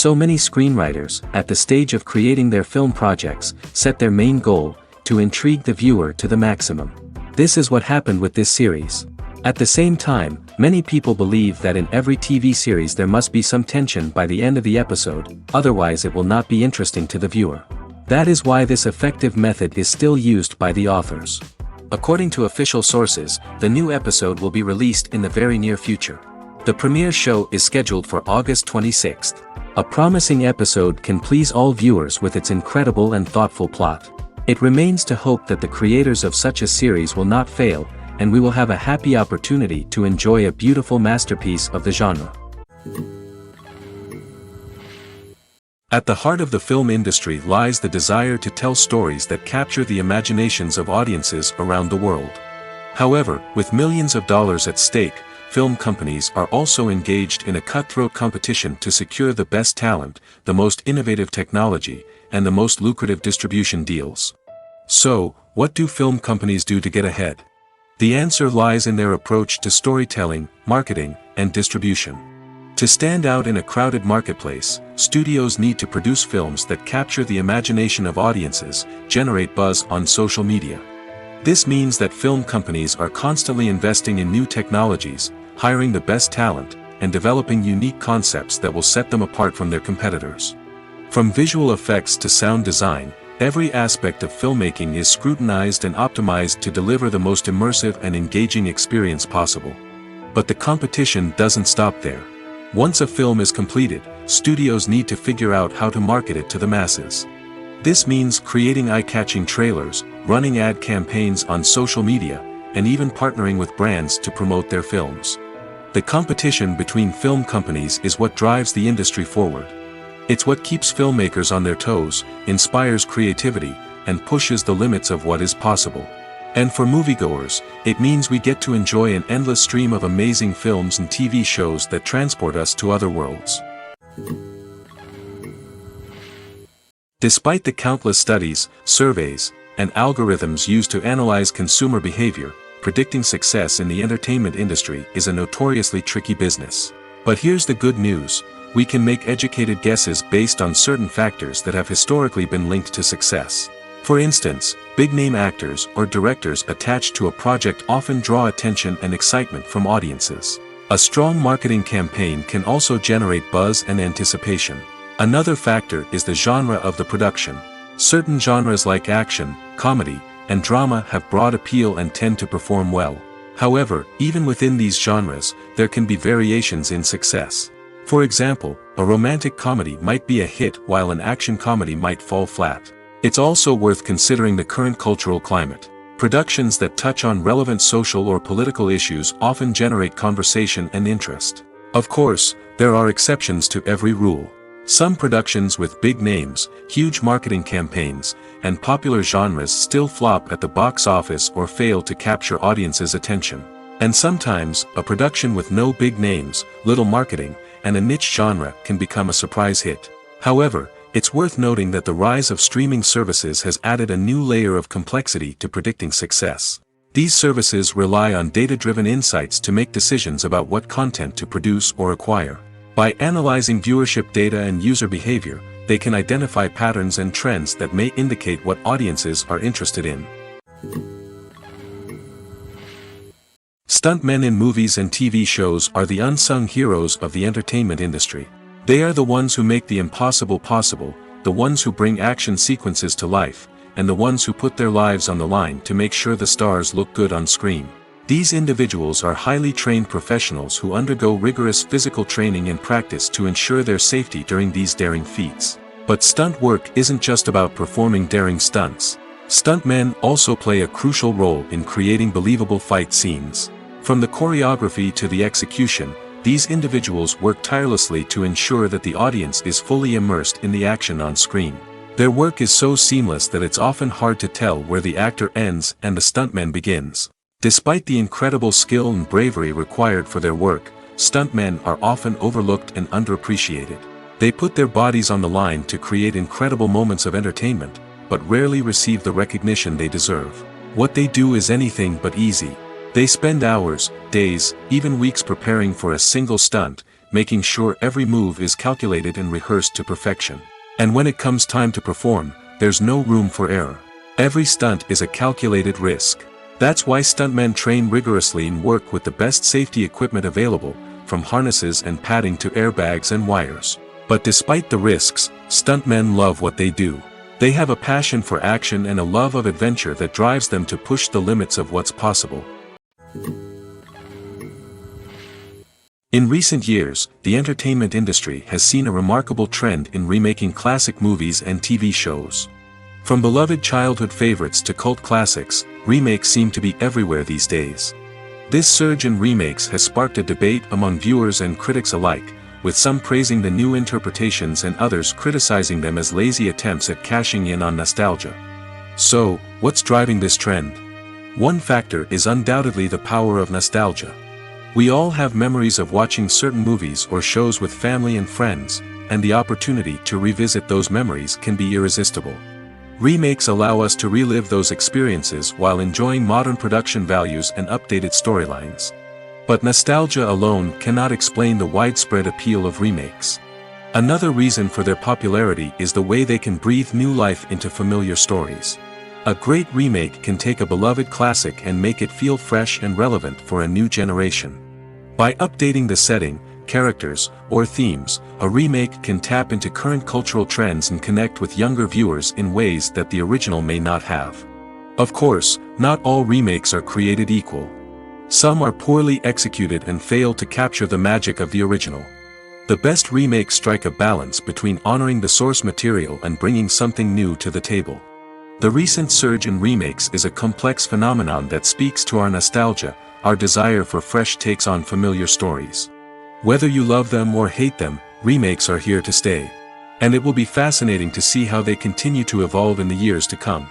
So many screenwriters, at the stage of creating their film projects, set their main goal, to intrigue the viewer to the maximum. This is what happened with this series. At the same time, many people believe that in every TV series there must be some tension by the end of the episode, otherwise it will not be interesting to the viewer. That is why this effective method is still used by the authors. According to official sources, the new episode will be released in the very near future. The premiere show is scheduled for August 26th. A promising episode can please all viewers with its incredible and thoughtful plot. It remains to hope that the creators of such a series will not fail, and we will have a happy opportunity to enjoy a beautiful masterpiece of the genre. At the heart of the film industry lies the desire to tell stories that capture the imaginations of audiences around the world. However, with millions of dollars at stake, film companies are also engaged in a cutthroat competition to secure the best talent, the most innovative technology, and the most lucrative distribution deals. So, what do film companies do to get ahead? The answer lies in their approach to storytelling, marketing, and distribution. To stand out in a crowded marketplace, studios need to produce films that capture the imagination of audiences, generate buzz on social media. This means that film companies are constantly investing in new technologies, hiring the best talent, and developing unique concepts that will set them apart from their competitors. From visual effects to sound design, every aspect of filmmaking is scrutinized and optimized to deliver the most immersive and engaging experience possible. But the competition doesn't stop there. Once a film is completed, studios need to figure out how to market it to the masses. This means creating eye-catching trailers, running ad campaigns on social media, and even partnering with brands to promote their films. The competition between film companies is what drives the industry forward. It's what keeps filmmakers on their toes, inspires creativity, and pushes the limits of what is possible. And for moviegoers, it means we get to enjoy an endless stream of amazing films and TV shows that transport us to other worlds. Despite the countless studies, surveys, and algorithms used to analyze consumer behavior, predicting success in the entertainment industry is a notoriously tricky business. But here's the good news: we can make educated guesses based on certain factors that have historically been linked to success. For instance, big-name actors or directors attached to a project often draw attention and excitement from audiences. A strong marketing campaign can also generate buzz and anticipation. Another factor is the genre of the production. Certain genres like action, comedy, and drama have broad appeal and tend to perform well. However, even within these genres, there can be variations in success. For example, a romantic comedy might be a hit while an action comedy might fall flat. It's also worth considering the current cultural climate. Productions that touch on relevant social or political issues often generate conversation and interest. Of course, there are exceptions to every rule. Some productions with big names, huge marketing campaigns, and popular genres still flop at the box office or fail to capture audiences' attention. And sometimes, a production with no big names, little marketing, and a niche genre can become a surprise hit. However, it's worth noting that the rise of streaming services has added a new layer of complexity to predicting success. These services rely on data-driven insights to make decisions about what content to produce or acquire. By analyzing viewership data and user behavior, they can identify patterns and trends that may indicate what audiences are interested in. Stuntmen in movies and TV shows are the unsung heroes of the entertainment industry. They are the ones who make the impossible possible, the ones who bring action sequences to life, and the ones who put their lives on the line to make sure the stars look good on screen. These individuals are highly trained professionals who undergo rigorous physical training and practice to ensure their safety during these daring feats. But stunt work isn't just about performing daring stunts. Stuntmen also play a crucial role in creating believable fight scenes. From the choreography to the execution, these individuals work tirelessly to ensure that the audience is fully immersed in the action on screen. Their work is so seamless that it's often hard to tell where the actor ends and the stuntman begins. Despite the incredible skill and bravery required for their work, stuntmen are often overlooked and underappreciated. They put their bodies on the line to create incredible moments of entertainment, but rarely receive the recognition they deserve. What they do is anything but easy. They spend hours, days, even weeks preparing for a single stunt, making sure every move is calculated and rehearsed to perfection. And when it comes time to perform, there's no room for error. Every stunt is a calculated risk. That's why stuntmen train rigorously and work with the best safety equipment available, from harnesses and padding to airbags and wires. But despite the risks, stuntmen love what they do. They have a passion for action and a love of adventure that drives them to push the limits of what's possible. In recent years, the entertainment industry has seen a remarkable trend in remaking classic movies and TV shows. From beloved childhood favorites to cult classics, remakes seem to be everywhere these days. This surge in remakes has sparked a debate among viewers and critics alike, with some praising the new interpretations and others criticizing them as lazy attempts at cashing in on nostalgia. So, what's driving this trend? One factor is undoubtedly the power of nostalgia. We all have memories of watching certain movies or shows with family and friends, and the opportunity to revisit those memories can be irresistible. Remakes allow us to relive those experiences while enjoying modern production values and updated storylines. But nostalgia alone cannot explain the widespread appeal of remakes. Another reason for their popularity is the way they can breathe new life into familiar stories. A great remake can take a beloved classic and make it feel fresh and relevant for a new generation. By updating the setting, characters, or themes, a remake can tap into current cultural trends and connect with younger viewers in ways that the original may not have. Of course, not all remakes are created equal. Some are poorly executed and fail to capture the magic of the original. The best remakes strike a balance between honoring the source material and bringing something new to the table. The recent surge in remakes is a complex phenomenon that speaks to our nostalgia, our desire for fresh takes on familiar stories. Whether you love them or hate them, remakes are here to stay. And it will be fascinating to see how they continue to evolve in the years to come.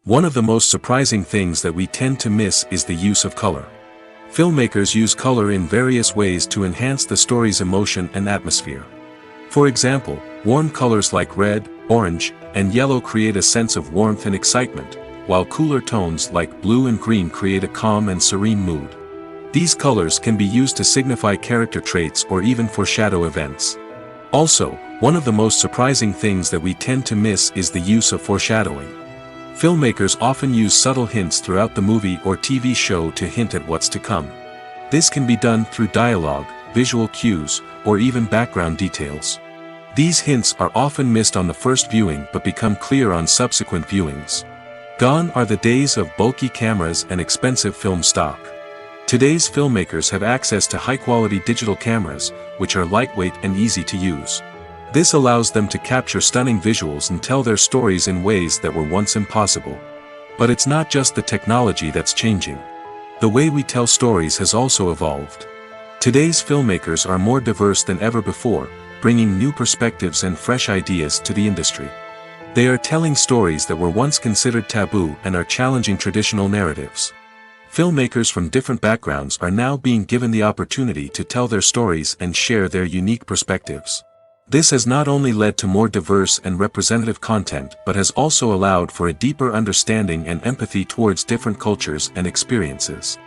One of the most surprising things that we tend to miss is the use of color. Filmmakers use color in various ways to enhance the story's emotion and atmosphere. For example, warm colors like red, orange, and yellow create a sense of warmth and excitement, while cooler tones like blue and green create a calm and serene mood. These colors can be used to signify character traits or even foreshadow events. Also, one of the most surprising things that we tend to miss is the use of foreshadowing. Filmmakers often use subtle hints throughout the movie or TV show to hint at what's to come. This can be done through dialogue, visual cues, or even background details. These hints are often missed on the first viewing but become clear on subsequent viewings. Gone are the days of bulky cameras and expensive film stock. Today's filmmakers have access to high-quality digital cameras, which are lightweight and easy to use. This allows them to capture stunning visuals and tell their stories in ways that were once impossible. But it's not just the technology that's changing. The way we tell stories has also evolved. Today's filmmakers are more diverse than ever before, bringing new perspectives and fresh ideas to the industry. They are telling stories that were once considered taboo and are challenging traditional narratives. Filmmakers from different backgrounds are now being given the opportunity to tell their stories and share their unique perspectives. This has not only led to more diverse and representative content but has also allowed for a deeper understanding and empathy towards different cultures and experiences.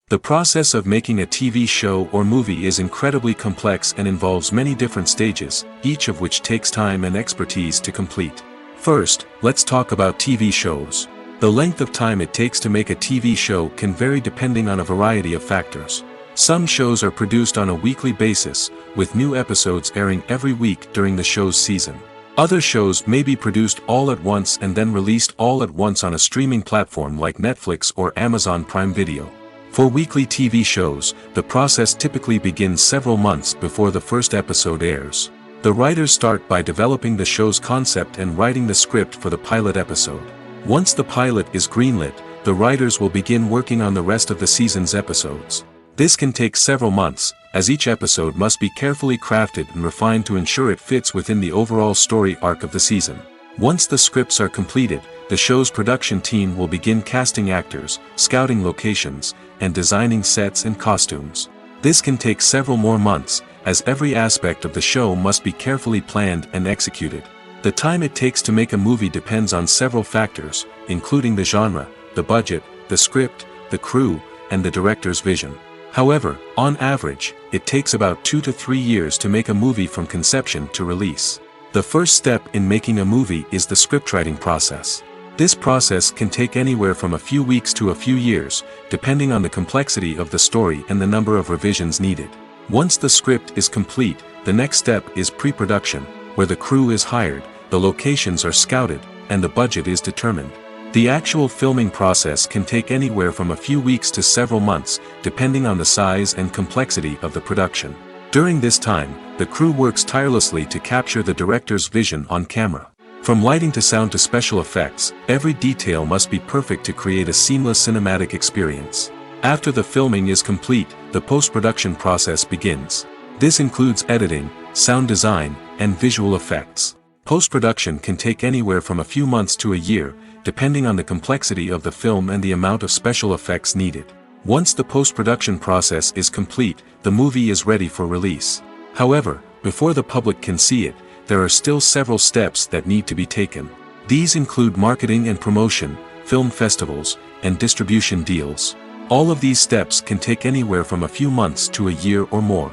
The process of making a TV show or movie is incredibly complex and involves many different stages, each of which takes time and expertise to complete. First, let's talk about TV shows. The length of time it takes to make a TV show can vary depending on a variety of factors. Some shows are produced on a weekly basis, with new episodes airing every week during the show's season. Other shows may be produced all at once and then released all at once on a streaming platform like Netflix or Amazon Prime Video. For weekly TV shows, the process typically begins several months before the first episode airs. The writers start by developing the show's concept and writing the script for the pilot episode. Once the pilot is greenlit, the writers will begin working on the rest of the season's episodes. This can take several months, as each episode must be carefully crafted and refined to ensure it fits within the overall story arc of the season. Once the scripts are completed, the show's production team will begin casting actors, scouting locations, and designing sets and costumes. This can take several more months, as every aspect of the show must be carefully planned and executed. The time it takes to make a movie depends on several factors, including the genre, the budget, the the script, the crew, and the director's vision. However, on average, it takes about 2 to 3 years to make a movie from conception to release. The first step in making a movie is the scriptwriting process. This process can take anywhere from a few weeks to a few years, depending on the complexity of the story and the number of revisions needed. Once the script is complete, the next step is pre-production, where the crew is hired, the locations are scouted, and the budget is determined. The actual filming process can take anywhere from a few weeks to several months, depending on the size and complexity of the production. During this time, the crew works tirelessly to capture the director's vision on camera. From lighting to sound to special effects, every detail must be perfect to create a seamless cinematic experience. After the filming is complete, the post-production process begins. This includes editing, sound design, and visual effects. Post-production can take anywhere from a few months to a year, depending on the complexity of the film and the amount of special effects needed. Once the post-production process is complete, the movie is ready for release. However, before the public can see it, there are still several steps that need to be taken. These include marketing and promotion, film festivals, and distribution deals. All of these steps can take anywhere from a few months to a year or more.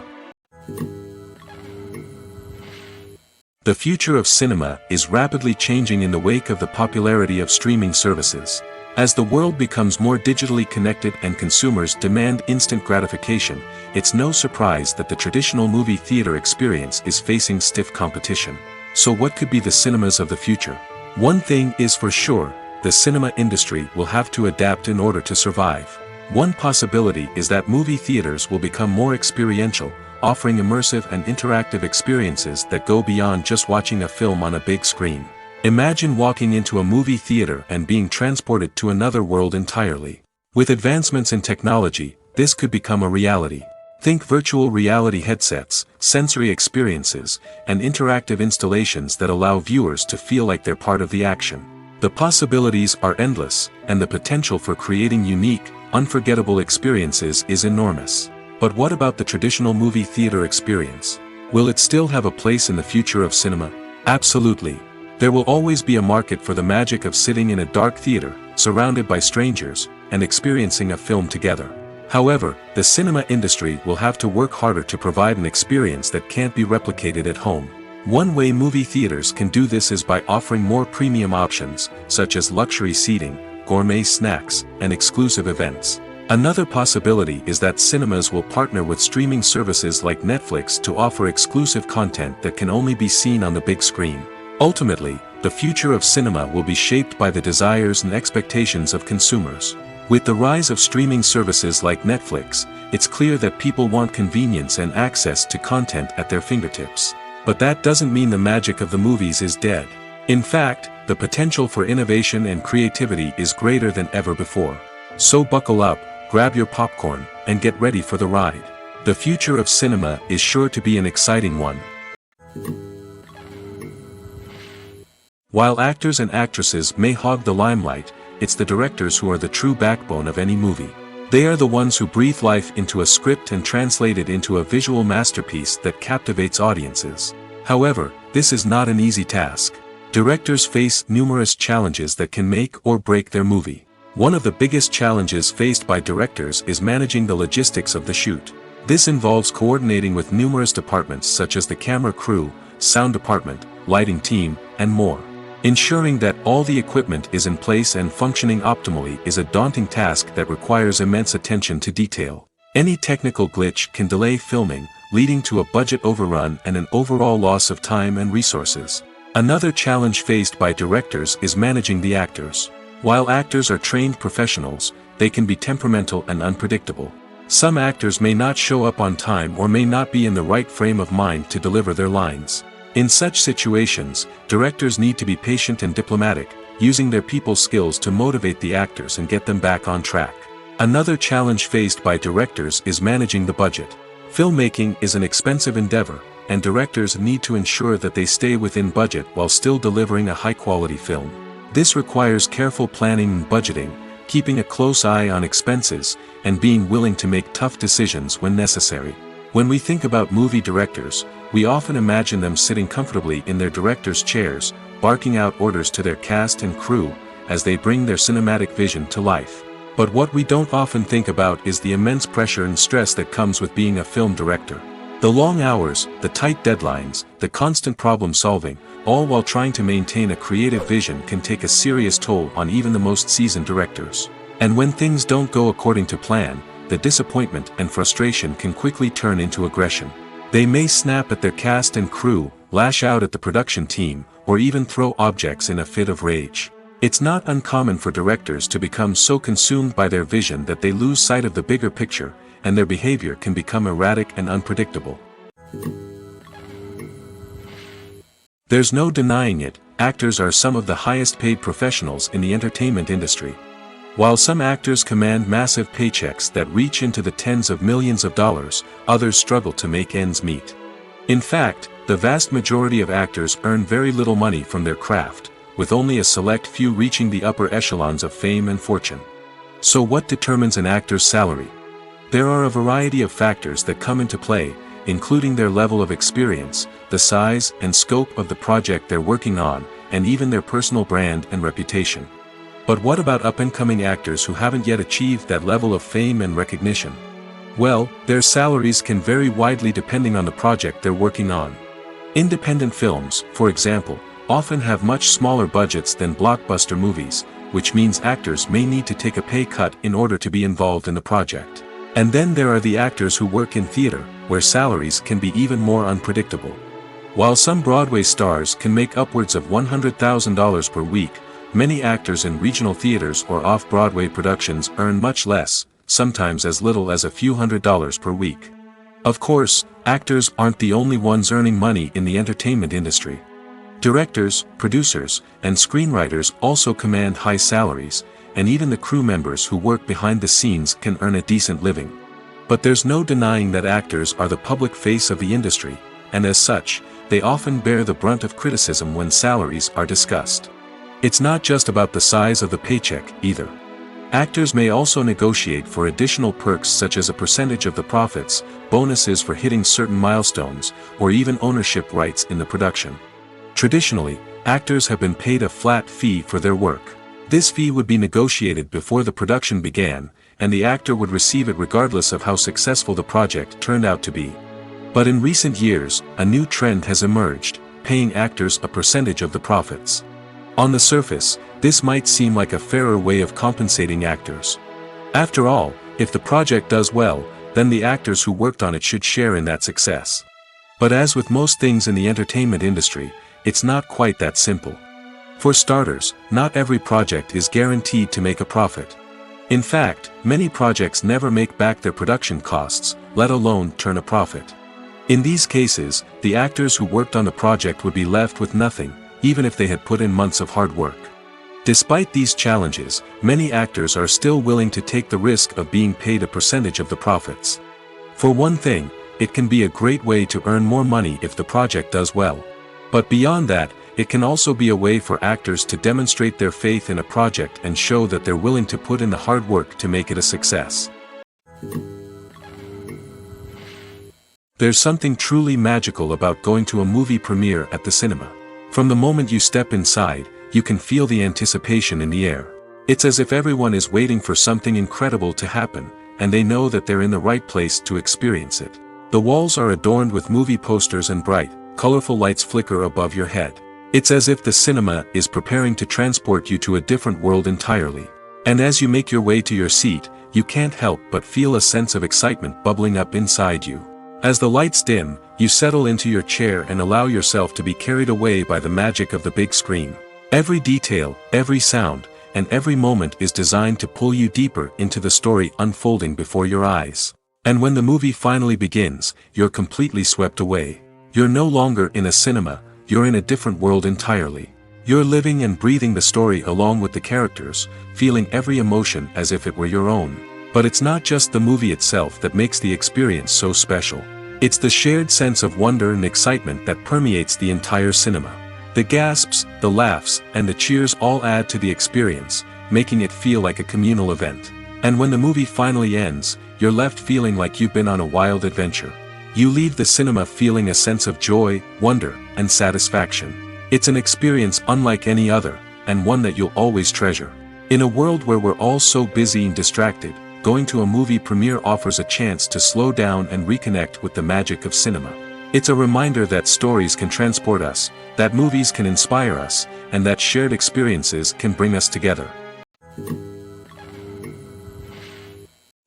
The future of cinema is rapidly changing in the wake of the popularity of streaming services. As the world becomes more digitally connected and consumers demand instant gratification, it's no surprise that the traditional movie theater experience is facing stiff competition. So what could be the cinemas of the future? One thing is for sure, the cinema industry will have to adapt in order to survive. One possibility is that movie theaters will become more experiential, offering immersive and interactive experiences that go beyond just watching a film on a big screen. Imagine walking into a movie theater and being transported to another world entirely. With advancements in technology, this could become a reality. Think virtual reality headsets, sensory experiences, and interactive installations that allow viewers to feel like they're part of the action. The possibilities are endless, and the potential for creating unique, unforgettable experiences is enormous. But what about the traditional movie theater experience? Will it still have a place in the future of cinema? Absolutely. There will always be a market for the magic of sitting in a dark theater, surrounded by strangers, and experiencing a film together. However, the cinema industry will have to work harder to provide an experience that can't be replicated at home. One way movie theaters can do this is by offering more premium options, such as luxury seating, gourmet snacks, and exclusive events. Another possibility is that cinemas will partner with streaming services like Netflix to offer exclusive content that can only be seen on the big screen. Ultimately, the future of cinema will be shaped by the desires and expectations of consumers. With the rise of streaming services like Netflix, it's clear that people want convenience and access to content at their fingertips. But that doesn't mean the magic of the movies is dead. In fact, the potential for innovation and creativity is greater than ever before. So buckle up, grab your popcorn, and get ready for the ride. The future of cinema is sure to be an exciting one. While actors and actresses may hog the limelight, it's the directors who are the true backbone of any movie. They are the ones who breathe life into a script and translate it into a visual masterpiece that captivates audiences. However, this is not an easy task. Directors face numerous challenges that can make or break their movie. One of the biggest challenges faced by directors is managing the logistics of the shoot. This involves coordinating with numerous departments such as the camera crew, sound department, lighting team, and more. Ensuring that all the equipment is in place and functioning optimally is a daunting task that requires immense attention to detail. Any technical glitch can delay filming, leading to a budget overrun and an overall loss of time and resources. Another challenge faced by directors is managing the actors. While actors are trained professionals, they can be temperamental and unpredictable. Some actors may not show up on time or may not be in the right frame of mind to deliver their lines. In such situations, directors need to be patient and diplomatic, using their people skills to motivate the actors and get them back on track. Another challenge faced by directors is managing the budget. Filmmaking is an expensive endeavor, and directors need to ensure that they stay within budget while still delivering a high-quality film. This requires careful planning and budgeting, keeping a close eye on expenses, and being willing to make tough decisions when necessary. When we think about movie directors, we often imagine them sitting comfortably in their director's chairs, barking out orders to their cast and crew, as they bring their cinematic vision to life. But what we don't often think about is the immense pressure and stress that comes with being a film director. The long hours, the tight deadlines, the constant problem solving, all while trying to maintain a creative vision can take a serious toll on even the most seasoned directors. And when things don't go according to plan, the disappointment and frustration can quickly turn into aggression. They may snap at their cast and crew, lash out at the production team, or even throw objects in a fit of rage. It's not uncommon for directors to become so consumed by their vision that they lose sight of the bigger picture, and their behavior can become erratic and unpredictable. There's no denying it, actors are some of the highest paid professionals in the entertainment industry. While some actors command massive paychecks that reach into the tens of millions of dollars, others struggle to make ends meet. In fact, the vast majority of actors earn very little money from their craft, with only a select few reaching the upper echelons of fame and fortune. So what determines an actor's salary? There are a variety of factors that come into play, including their level of experience, the size and scope of the project they're working on, and even their personal brand and reputation. But what about up-and-coming actors who haven't yet achieved that level of fame and recognition? Well, their salaries can vary widely depending on the project they're working on. Independent films, for example, often have much smaller budgets than blockbuster movies, which means actors may need to take a pay cut in order to be involved in the project. And then there are the actors who work in theater, where salaries can be even more unpredictable. While some Broadway stars can make upwards of $100,000 per week, many actors in regional theaters or off-Broadway productions earn much less, sometimes as little as a few $100s per week. Of course, actors aren't the only ones earning money in the entertainment industry. Directors, producers, and screenwriters also command high salaries, and even the crew members who work behind the scenes can earn a decent living. But there's no denying that actors are the public face of the industry, and as such, they often bear the brunt of criticism when salaries are discussed. It's not just about the size of the paycheck, either. Actors may also negotiate for additional perks such as a percentage of the profits, bonuses for hitting certain milestones, or even ownership rights in the production. Traditionally, actors have been paid a flat fee for their work. This fee would be negotiated before the production began, and the actor would receive it regardless of how successful the project turned out to be. But in recent years, a new trend has emerged, paying actors a percentage of the profits. On the surface, this might seem like a fairer way of compensating actors. After all, if the project does well, then the actors who worked on it should share in that success. But as with most things in the entertainment industry, it's not quite that simple. For starters, not every project is guaranteed to make a profit. In fact, many projects never make back their production costs, let alone turn a profit. In these cases, the actors who worked on the project would be left with nothing, even if they had put in months of hard work. Despite these challenges, many actors are still willing to take the risk of being paid a percentage of the profits. For one thing, it can be a great way to earn more money if the project does well. But beyond that, it can also be a way for actors to demonstrate their faith in a project and show that they're willing to put in the hard work to make it a success. There's something truly magical about going to a movie premiere at the cinema. From the moment you step inside, you can feel the anticipation in the air. It's as if everyone is waiting for something incredible to happen, and they know that they're in the right place to experience it. The walls are adorned with movie posters and bright, colorful lights flicker above your head. It's as if the cinema is preparing to transport you to a different world entirely. And as you make your way to your seat, you can't help but feel a sense of excitement bubbling up inside you. As the lights dim, you settle into your chair and allow yourself to be carried away by the magic of the big screen. Every detail, every sound, and every moment is designed to pull you deeper into the story unfolding before your eyes. And when the movie finally begins, you're completely swept away. You're no longer in a cinema, you're in a different world entirely. You're living and breathing the story along with the characters, feeling every emotion as if it were your own. But it's not just the movie itself that makes the experience so special. It's the shared sense of wonder and excitement that permeates the entire cinema. The gasps, the laughs, and the cheers all add to the experience, making it feel like a communal event. And when the movie finally ends, you're left feeling like you've been on a wild adventure. You leave the cinema feeling a sense of joy, wonder, and satisfaction. It's an experience unlike any other, and one that you'll always treasure. In a world where we're all so busy and distracted, going to a movie premiere offers a chance to slow down and reconnect with the magic of cinema. It's a reminder that stories can transport us, that movies can inspire us, and that shared experiences can bring us together.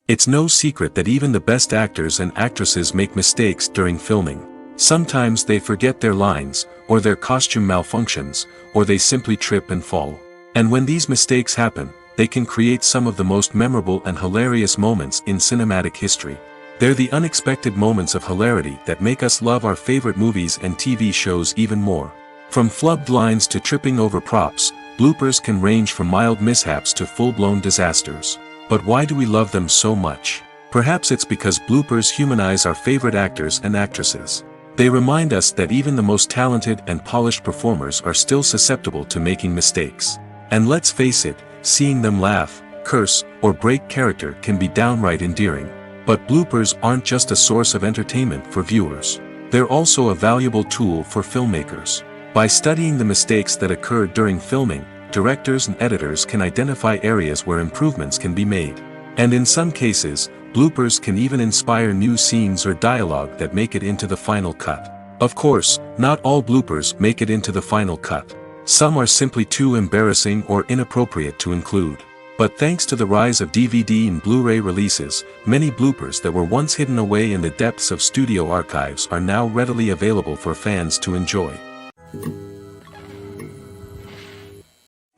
It's no secret that even the best actors and actresses make mistakes during filming. Sometimes they forget their lines, or their costume malfunctions, or they simply trip and fall. And when these mistakes happen, they can create some of the most memorable and hilarious moments in cinematic history. They're the unexpected moments of hilarity that make us love our favorite movies and TV shows even more. From flubbed lines to tripping over props, bloopers can range from mild mishaps to full-blown disasters. But why do we love them so much? Perhaps it's because bloopers humanize our favorite actors and actresses. They remind us that even the most talented and polished performers are still susceptible to making mistakes. And let's face it, seeing them laugh, curse, or break character can be downright endearing. But bloopers aren't just a source of entertainment for viewers. They're also a valuable tool for filmmakers. By studying the mistakes that occur during filming, directors and editors can identify areas where improvements can be made. And in some cases, bloopers can even inspire new scenes or dialogue that make it into the final cut. Of course, not all bloopers make it into the final cut. Some are simply too embarrassing or inappropriate to include. But thanks to the rise of DVD and Blu-ray releases, many bloopers that were once hidden away in the depths of studio archives are now readily available for fans to enjoy.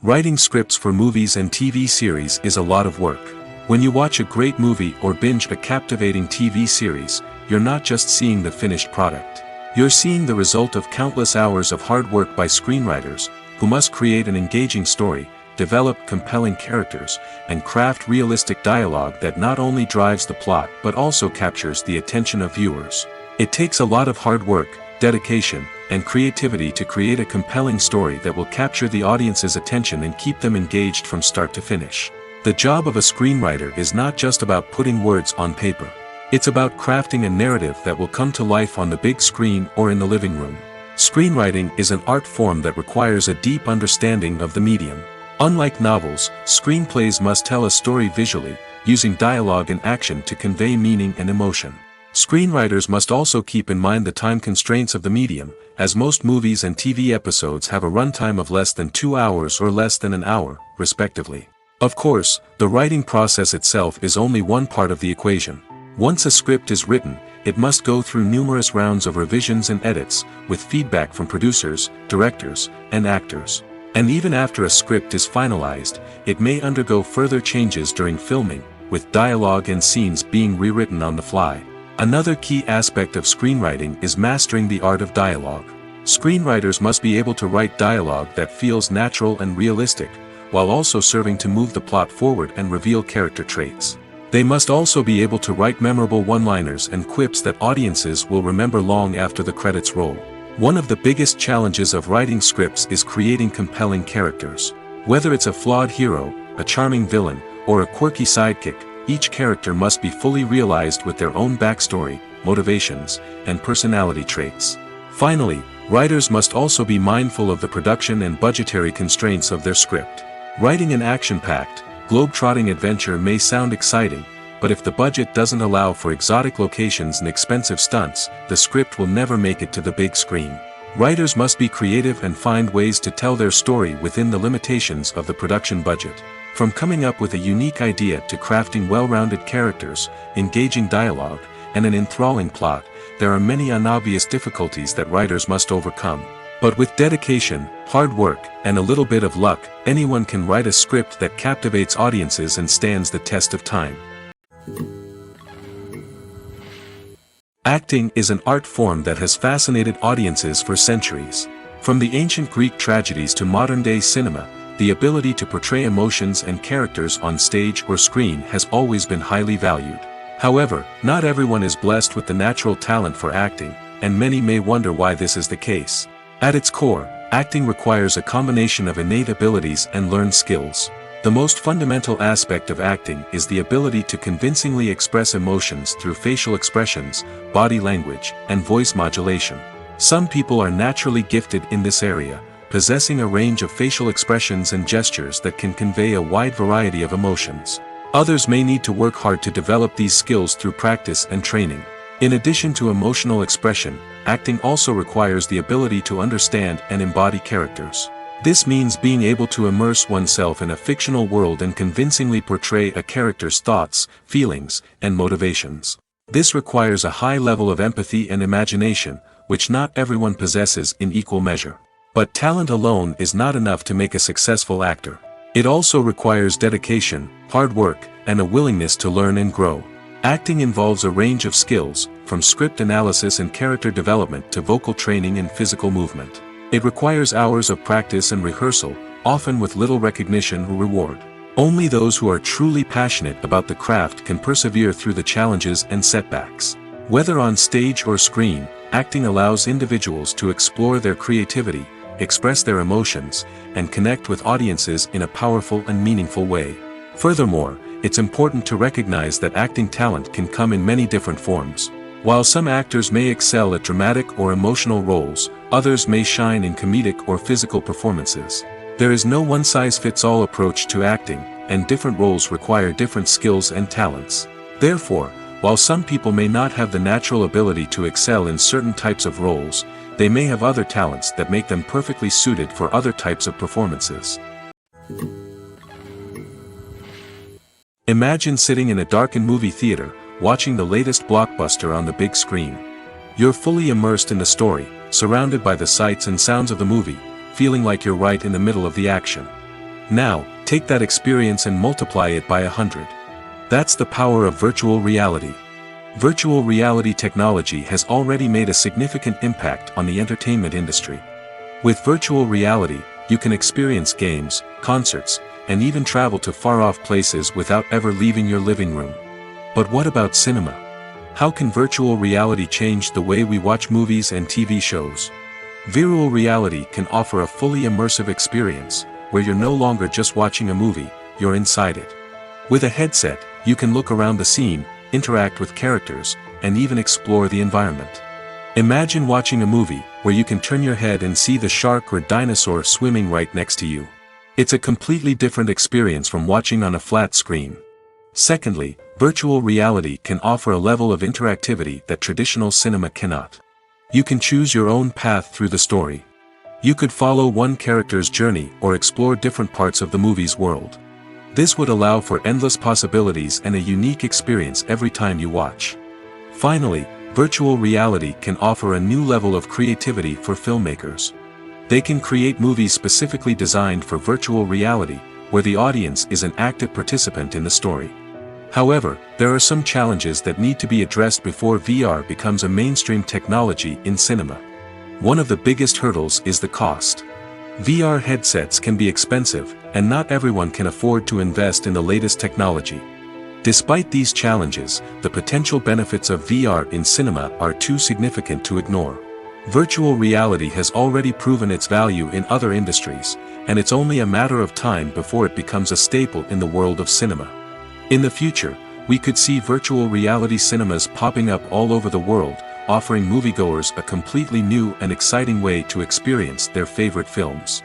Writing scripts for movies and TV series is a lot of work. When you watch a great movie or binge a captivating TV series, you're not just seeing the finished product. You're seeing the result of countless hours of hard work by screenwriters, who must create an engaging story, develop compelling characters, and craft realistic dialogue that not only drives the plot but also captures the attention of viewers. It takes a lot of hard work, dedication, and creativity to create a compelling story that will capture the audience's attention and keep them engaged from start to finish. The job of a screenwriter is not just about putting words on paper. It's about crafting a narrative that will come to life on the big screen or in the living room. Screenwriting is an art form that requires a deep understanding of the medium. Unlike novels, screenplays must tell a story visually, using dialogue and action to convey meaning and emotion. Screenwriters must also keep in mind the time constraints of the medium, as most movies and TV episodes have a runtime of less than 2 hours or less than an hour, respectively. Of course, the writing process itself is only one part of the equation. Once a script is written, it must go through numerous rounds of revisions and edits, with feedback from producers, directors, and actors. And even after a script is finalized, it may undergo further changes during filming, with dialogue and scenes being rewritten on the fly. Another key aspect of screenwriting is mastering the art of dialogue. Screenwriters must be able to write dialogue that feels natural and realistic, while also serving to move the plot forward and reveal character traits. They must also be able to write memorable one-liners and quips that audiences will remember long after the credits roll. One of the biggest challenges of writing scripts is creating compelling characters. Whether it's a flawed hero, a charming villain, or a quirky sidekick, each character must be fully realized with their own backstory, motivations, and personality traits. Finally, writers must also be mindful of the production and budgetary constraints of their script. Writing an action-packed, globe-trotting adventure may sound exciting, but if the budget doesn't allow for exotic locations and expensive stunts, the script will never make it to the big screen. Writers must be creative and find ways to tell their story within the limitations of the production budget. From coming up with a unique idea to crafting well-rounded characters, engaging dialogue, and an enthralling plot, there are many unobvious difficulties that writers must overcome. But with dedication, hard work, and a little bit of luck, anyone can write a script that captivates audiences and stands the test of time. Acting is an art form that has fascinated audiences for centuries. From the ancient Greek tragedies to modern-day cinema, the ability to portray emotions and characters on stage or screen has always been highly valued. However, not everyone is blessed with the natural talent for acting, and many may wonder why this is the case. At its core, acting requires a combination of innate abilities and learned skills. The most fundamental aspect of acting is the ability to convincingly express emotions through facial expressions, body language, and voice modulation. Some people are naturally gifted in this area, possessing a range of facial expressions and gestures that can convey a wide variety of emotions. Others may need to work hard to develop these skills through practice and training. In addition to emotional expression, acting also requires the ability to understand and embody characters. This means being able to immerse oneself in a fictional world and convincingly portray a character's thoughts, feelings, and motivations. This requires a high level of empathy and imagination, which not everyone possesses in equal measure. But talent alone is not enough to make a successful actor. It also requires dedication, hard work, and a willingness to learn and grow. Acting involves a range of skills, from script analysis and character development to vocal training and physical movement. It requires hours of practice and rehearsal, often with little recognition or reward. Only those who are truly passionate about the craft can persevere through the challenges and setbacks. Whether on stage or screen, acting allows individuals to explore their creativity, express their emotions, and connect with audiences in a powerful and meaningful way. Furthermore, it's important to recognize that acting talent can come in many different forms. While some actors may excel at dramatic or emotional roles, others may shine in comedic or physical performances. There is no one-size-fits-all approach to acting, and different roles require different skills and talents. Therefore, while some people may not have the natural ability to excel in certain types of roles, they may have other talents that make them perfectly suited for other types of performances. Imagine sitting in a darkened movie theater, watching the latest blockbuster on the big screen. You're fully immersed in the story, surrounded by the sights and sounds of the movie, feeling like you're right in the middle of the action. Now, take that experience and multiply it by 100. That's the power of virtual reality. Virtual reality technology has already made a significant impact on the entertainment industry. With virtual reality, you can experience games, concerts, and even travel to far-off places without ever leaving your living room. But what about cinema? How can virtual reality change the way we watch movies and TV shows? Virtual reality can offer a fully immersive experience, where you're no longer just watching a movie, you're inside it. With a headset, you can look around the scene, interact with characters, and even explore the environment. Imagine watching a movie where you can turn your head and see the shark or dinosaur swimming right next to you. It's a completely different experience from watching on a flat screen. Secondly, virtual reality can offer a level of interactivity that traditional cinema cannot. You can choose your own path through the story. You could follow one character's journey or explore different parts of the movie's world. This would allow for endless possibilities and a unique experience every time you watch. Finally, virtual reality can offer a new level of creativity for filmmakers. They can create movies specifically designed for virtual reality, where the audience is an active participant in the story. However, there are some challenges that need to be addressed before VR becomes a mainstream technology in cinema. One of the biggest hurdles is the cost. VR headsets can be expensive, and not everyone can afford to invest in the latest technology. Despite these challenges, the potential benefits of VR in cinema are too significant to ignore. Virtual reality has already proven its value in other industries, and it's only a matter of time before it becomes a staple in the world of cinema. In the future, we could see virtual reality cinemas popping up all over the world, offering moviegoers a completely new and exciting way to experience their favorite films.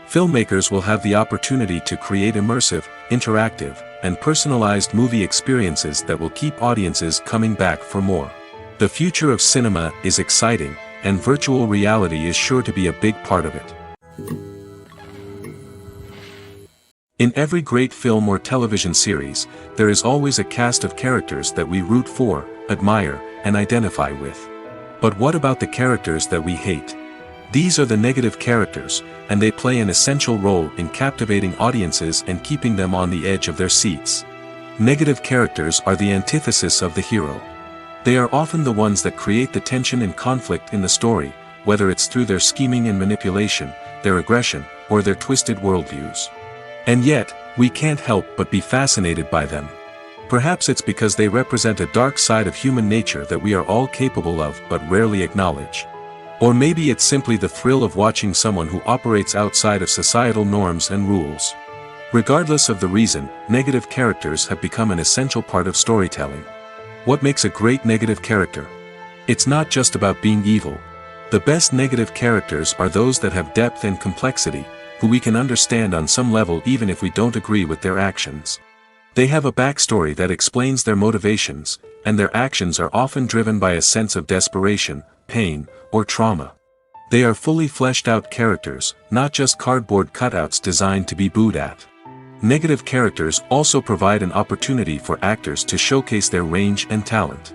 Filmmakers will have the opportunity to create immersive, interactive, and personalized movie experiences that will keep audiences coming back for more. The future of cinema is exciting, and virtual reality is sure to be a big part of it. In every great film or television series, there is always a cast of characters that we root for, admire, and identify with. But what about the characters that we hate? These are the negative characters, and they play an essential role in captivating audiences and keeping them on the edge of their seats. Negative characters are the antithesis of the hero. They are often the ones that create the tension and conflict in the story, whether it's through their scheming and manipulation, their aggression, or their twisted worldviews. And yet, we can't help but be fascinated by them. Perhaps it's because they represent a dark side of human nature that we are all capable of but rarely acknowledge. Or maybe it's simply the thrill of watching someone who operates outside of societal norms and rules. Regardless of the reason, negative characters have become an essential part of storytelling. What makes a great negative character? It's not just about being evil. The best negative characters are those that have depth and complexity, who we can understand on some level even if we don't agree with their actions. They have a backstory that explains their motivations, and their actions are often driven by a sense of desperation, pain, or trauma. They are fully fleshed out characters, not just cardboard cutouts designed to be booed at. Negative characters also provide an opportunity for actors to showcase their range and talent.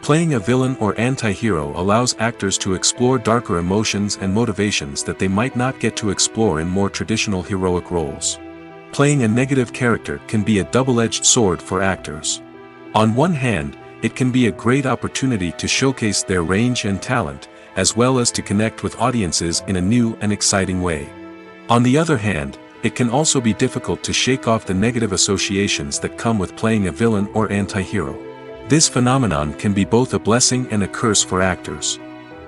Playing a villain or anti-hero allows actors to explore darker emotions and motivations that they might not get to explore in more traditional heroic roles. Playing a negative character can be a double-edged sword for actors. On one hand, it can be a great opportunity to showcase their range and talent, as well as to connect with audiences in a new and exciting way. On the other hand, it can also be difficult to shake off the negative associations that come with playing a villain or anti-hero. This phenomenon can be both a blessing and a curse for actors.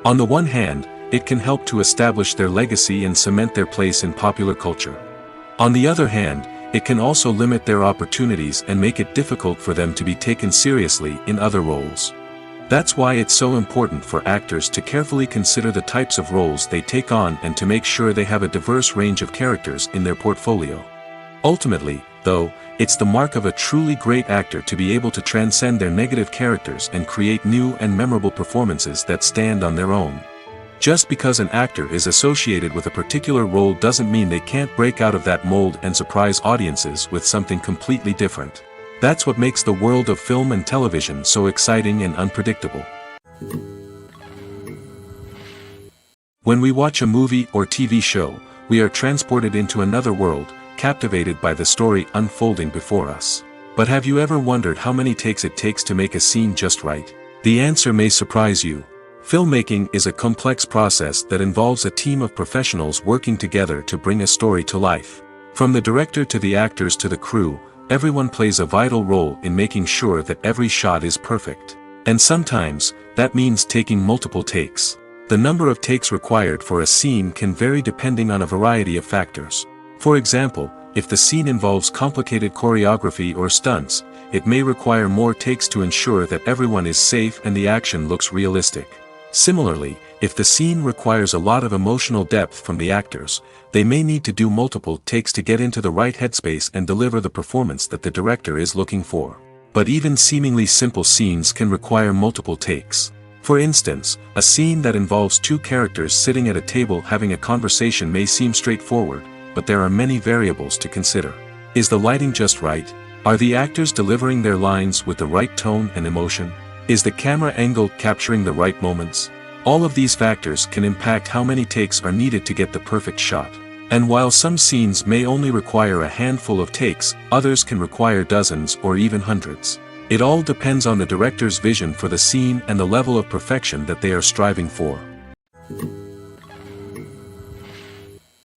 On the one hand, it can help to establish their legacy and cement their place in popular culture. On the other hand, it can also limit their opportunities and make it difficult for them to be taken seriously in other roles. That's why it's so important for actors to carefully consider the types of roles they take on and to make sure they have a diverse range of characters in their portfolio. Ultimately, though, it's the mark of a truly great actor to be able to transcend their negative characters and create new and memorable performances that stand on their own. Just because an actor is associated with a particular role doesn't mean they can't break out of that mold and surprise audiences with something completely different. That's what makes the world of film and television so exciting and unpredictable. When we watch a movie or TV show, we are transported into another world, captivated by the story unfolding before us. But have you ever wondered how many takes it takes to make a scene just right? The answer may surprise you. Filmmaking is a complex process that involves a team of professionals working together to bring a story to life. From the director to the actors to the crew, everyone plays a vital role in making sure that every shot is perfect. And sometimes, that means taking multiple takes. The number of takes required for a scene can vary depending on a variety of factors. For example, if the scene involves complicated choreography or stunts, it may require more takes to ensure that everyone is safe and the action looks realistic. Similarly, if the scene requires a lot of emotional depth from the actors, they may need to do multiple takes to get into the right headspace and deliver the performance that the director is looking for. But even seemingly simple scenes can require multiple takes. For instance, a scene that involves two characters sitting at a table having a conversation may seem straightforward, but there are many variables to consider. Is the lighting just right? Are the actors delivering their lines with the right tone and emotion? Is the camera angle capturing the right moments? All of these factors can impact how many takes are needed to get the perfect shot. And while some scenes may only require a handful of takes, others can require dozens or even hundreds. It all depends on the director's vision for the scene and the level of perfection that they are striving for.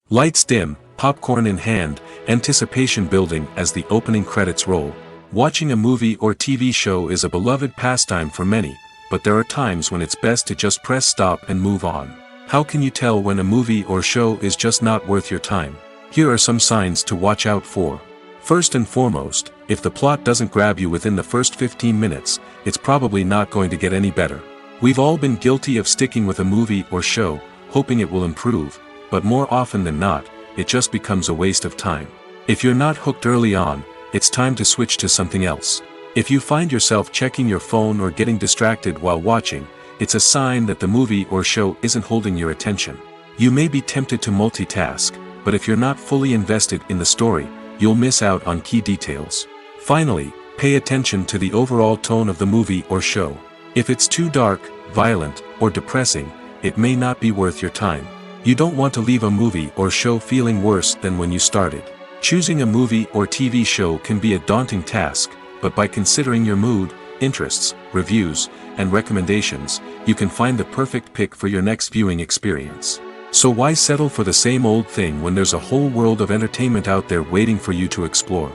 Lights dim, popcorn in hand, anticipation building as the opening credits roll. Watching a movie or TV show is a beloved pastime for many, but there are times when it's best to just press stop and move on. How can you tell when a movie or show is just not worth your time? Here are some signs to watch out for. First and foremost, if the plot doesn't grab you within the first 15 minutes, it's probably not going to get any better. We've all been guilty of sticking with a movie or show, hoping it will improve, but more often than not, it just becomes a waste of time. If you're not hooked early on, it's time to switch to something else. If you find yourself checking your phone or getting distracted while watching, it's a sign that the movie or show isn't holding your attention. You may be tempted to multitask, but if you're not fully invested in the story, you'll miss out on key details. Finally, pay attention to the overall tone of the movie or show. If it's too dark, violent, or depressing, it may not be worth your time. You don't want to leave a movie or show feeling worse than when you started. Choosing a movie or TV show can be a daunting task, but by considering your mood, interests, reviews, and recommendations, you can find the perfect pick for your next viewing experience. So why settle for the same old thing when there's a whole world of entertainment out there waiting for you to explore?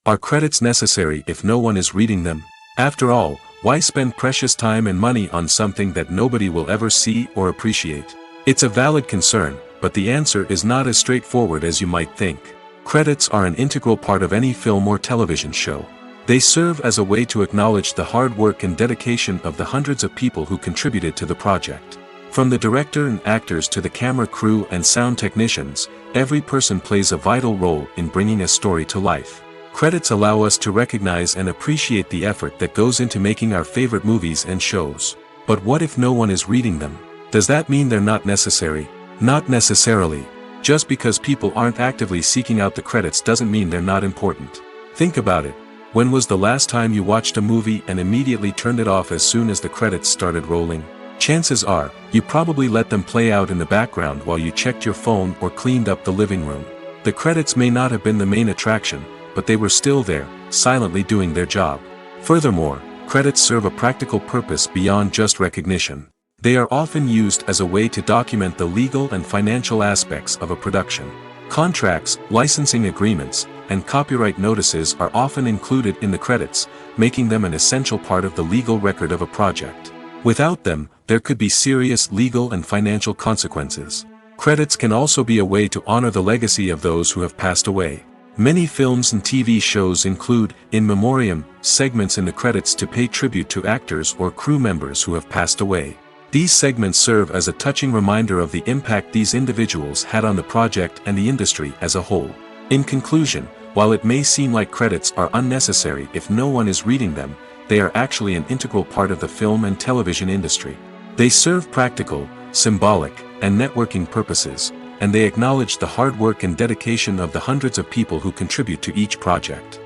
Are credits necessary if no one is reading them? After all, why spend precious time and money on something that nobody will ever see or appreciate? It's a valid concern, but the answer is not as straightforward as you might think. Credits are an integral part of any film or television show. They serve as a way to acknowledge the hard work and dedication of the hundreds of people who contributed to the project. From the director and actors to the camera crew and sound technicians, every person plays a vital role in bringing a story to life. Credits allow us to recognize and appreciate the effort that goes into making our favorite movies and shows. But what if no one is reading them? Does that mean they're not necessary? Not necessarily. Just because people aren't actively seeking out the credits doesn't mean they're not important. Think about it. When was the last time you watched a movie and immediately turned it off as soon as the credits started rolling? Chances are, you probably let them play out in the background while you checked your phone or cleaned up the living room. The credits may not have been the main attraction, but they were still there, silently doing their job. Furthermore, credits serve a practical purpose beyond just recognition. They are often used as a way to document the legal and financial aspects of a production. Contracts, licensing agreements, and copyright notices are often included in the credits, making them an essential part of the legal record of a project. Without them, there could be serious legal and financial consequences. Credits can also be a way to honor the legacy of those who have passed away. Many films and TV shows include, in memoriam, segments in the credits to pay tribute to actors or crew members who have passed away. These segments serve as a touching reminder of the impact these individuals had on the project and the industry as a whole. In conclusion, while it may seem like credits are unnecessary if no one is reading them, they are actually an integral part of the film and television industry. They serve practical, symbolic, and networking purposes, and they acknowledge the hard work and dedication of the hundreds of people who contribute to each project.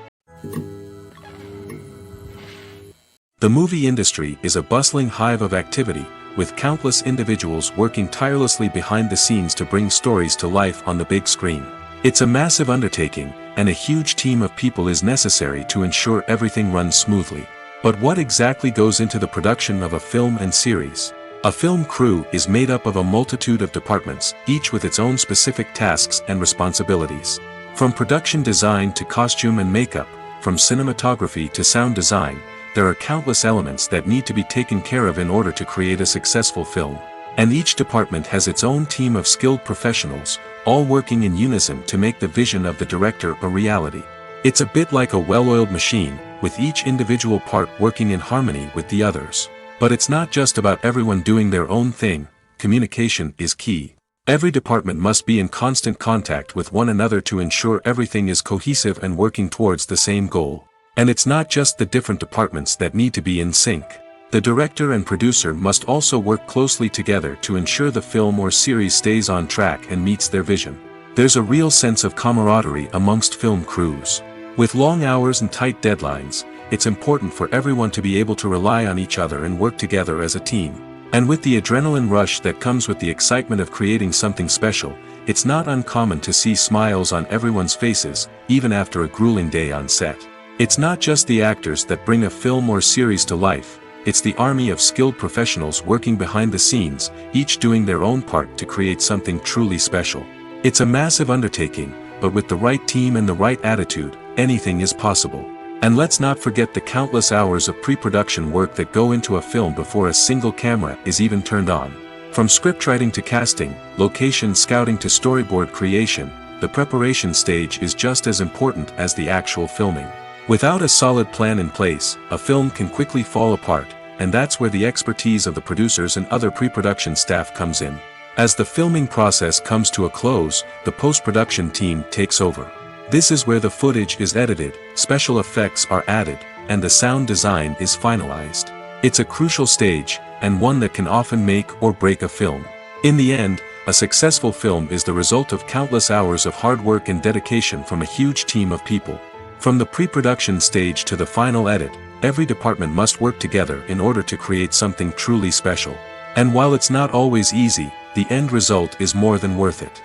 The movie industry is a bustling hive of activity, with countless individuals working tirelessly behind the scenes to bring stories to life on the big screen. It's a massive undertaking, and a huge team of people is necessary to ensure everything runs smoothly. But what exactly goes into the production of a film and series? A film crew is made up of a multitude of departments, each with its own specific tasks and responsibilities. From production design to costume and makeup, from cinematography to sound design, there are countless elements that need to be taken care of in order to create a successful film. And each department has its own team of skilled professionals, all working in unison to make the vision of the director a reality. It's a bit like a well-oiled machine, with each individual part working in harmony with the others. But it's not just about everyone doing their own thing. Communication is key. Every department must be in constant contact with one another to ensure everything is cohesive and working towards the same goal. And it's not just the different departments that need to be in sync. The director and producer must also work closely together to ensure the film or series stays on track and meets their vision. There's a real sense of camaraderie amongst film crews. With long hours and tight deadlines, it's important for everyone to be able to rely on each other and work together as a team. And with the adrenaline rush that comes with the excitement of creating something special, it's not uncommon to see smiles on everyone's faces, even after a grueling day on set. It's not just the actors that bring a film or series to life, it's the army of skilled professionals working behind the scenes, each doing their own part to create something truly special. It's a massive undertaking, but with the right team and the right attitude, anything is possible. And let's not forget the countless hours of pre-production work that go into a film before a single camera is even turned on. From scriptwriting to casting, location scouting to storyboard creation, the preparation stage is just as important as the actual filming. Without a solid plan in place, a film can quickly fall apart, and that's where the expertise of the producers and other pre-production staff comes in. As the filming process comes to a close, the post-production team takes over. This is where the footage is edited, special effects are added, and the sound design is finalized. It's a crucial stage, and one that can often make or break a film. In the end, a successful film is the result of countless hours of hard work and dedication from a huge team of people. From the pre-production stage to the final edit, every department must work together in order to create something truly special. And while it's not always easy, the end result is more than worth it.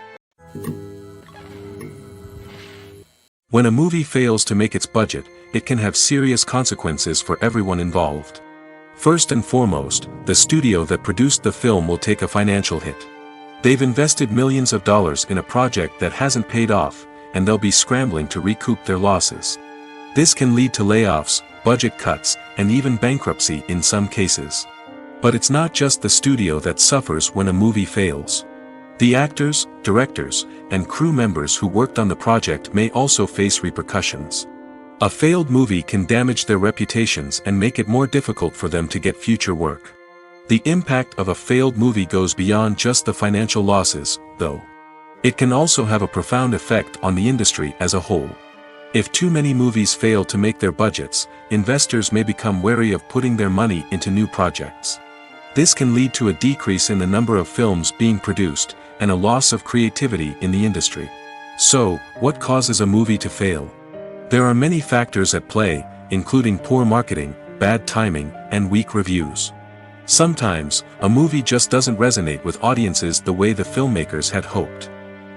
When a movie fails to make its budget, it can have serious consequences for everyone involved. First and foremost, the studio that produced the film will take a financial hit. They've invested millions of dollars in a project that hasn't paid off, and they'll be scrambling to recoup their losses. This can lead to layoffs, budget cuts, and even bankruptcy in some cases. But it's not just the studio that suffers when a movie fails. The actors, directors, and crew members who worked on the project may also face repercussions. A failed movie can damage their reputations and make it more difficult for them to get future work. The impact of a failed movie goes beyond just the financial losses, though. It can also have a profound effect on the industry as a whole. If too many movies fail to make their budgets, investors may become wary of putting their money into new projects. This can lead to a decrease in the number of films being produced, and a loss of creativity in the industry. So, what causes a movie to fail? There are many factors at play, including poor marketing, bad timing, and weak reviews. Sometimes, a movie just doesn't resonate with audiences the way the filmmakers had hoped.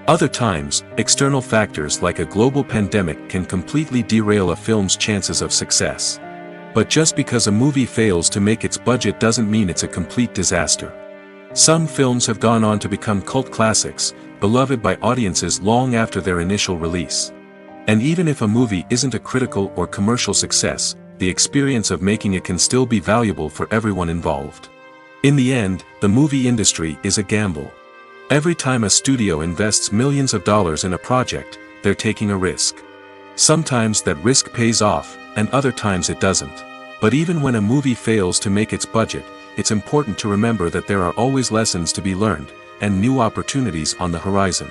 Other times, external factors like a global pandemic can completely derail a film's chances of success. But just because a movie fails to make its budget doesn't mean it's a complete disaster. Some films have gone on to become cult classics, beloved by audiences long after their initial release. And even if a movie isn't a critical or commercial success, the experience of making it can still be valuable for everyone involved. In the end, the movie industry is a gamble. Every time a studio invests millions of dollars in a project, they're taking a risk. Sometimes that risk pays off, and other times it doesn't. But even when a movie fails to make its budget, it's important to remember that there are always lessons to be learned, and new opportunities on the horizon.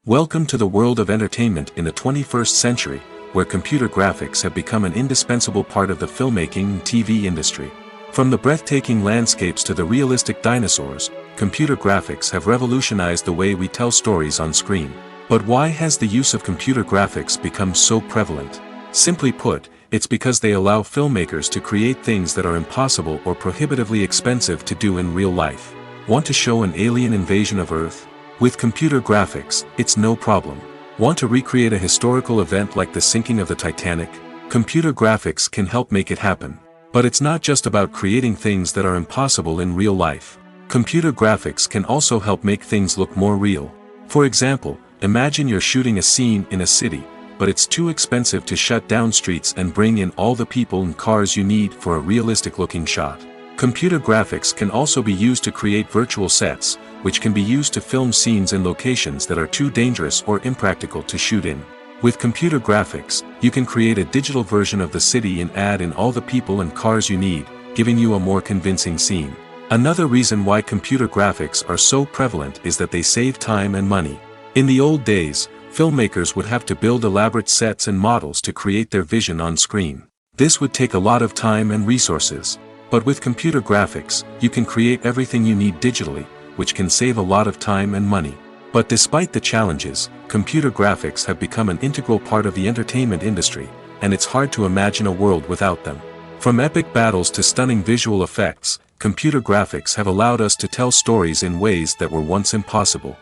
Welcome to the world of entertainment in the 21st century, where computer graphics have become an indispensable part of the filmmaking and TV industry. From the breathtaking landscapes to the realistic dinosaurs, computer graphics have revolutionized the way we tell stories on screen. But why has the use of computer graphics become so prevalent? Simply put, it's because they allow filmmakers to create things that are impossible or prohibitively expensive to do in real life. Want to show an alien invasion of Earth? With computer graphics, it's no problem. Want to recreate a historical event like the sinking of the Titanic? Computer graphics can help make it happen. But it's not just about creating things that are impossible in real life. Computer graphics can also help make things look more real. For example, imagine you're shooting a scene in a city, but it's too expensive to shut down streets and bring in all the people and cars you need for a realistic-looking shot. Computer graphics can also be used to create virtual sets, which can be used to film scenes in locations that are too dangerous or impractical to shoot in. With computer graphics, you can create a digital version of the city and add in all the people and cars you need, giving you a more convincing scene. Another reason why computer graphics are so prevalent is that they save time and money. In the old days, filmmakers would have to build elaborate sets and models to create their vision on screen. This would take a lot of time and resources. But with computer graphics, you can create everything you need digitally, which can save a lot of time and money. But despite the challenges, computer graphics have become an integral part of the entertainment industry, and it's hard to imagine a world without them. From epic battles to stunning visual effects, computer graphics have allowed us to tell stories in ways that were once impossible.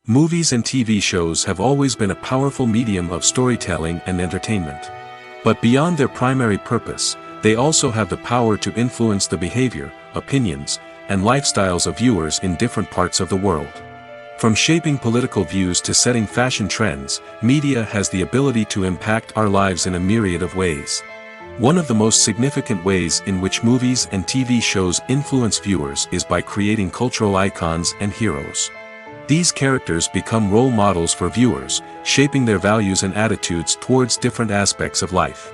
Movies and TV shows have always been a powerful medium of storytelling and entertainment. But beyond their primary purpose, they also have the power to influence the behavior, opinions, and lifestyles of viewers in different parts of the world. From shaping political views to setting fashion trends, media has the ability to impact our lives in a myriad of ways. One of the most significant ways in which movies and TV shows influence viewers is by creating cultural icons and heroes. These characters become role models for viewers, shaping their values and attitudes towards different aspects of life.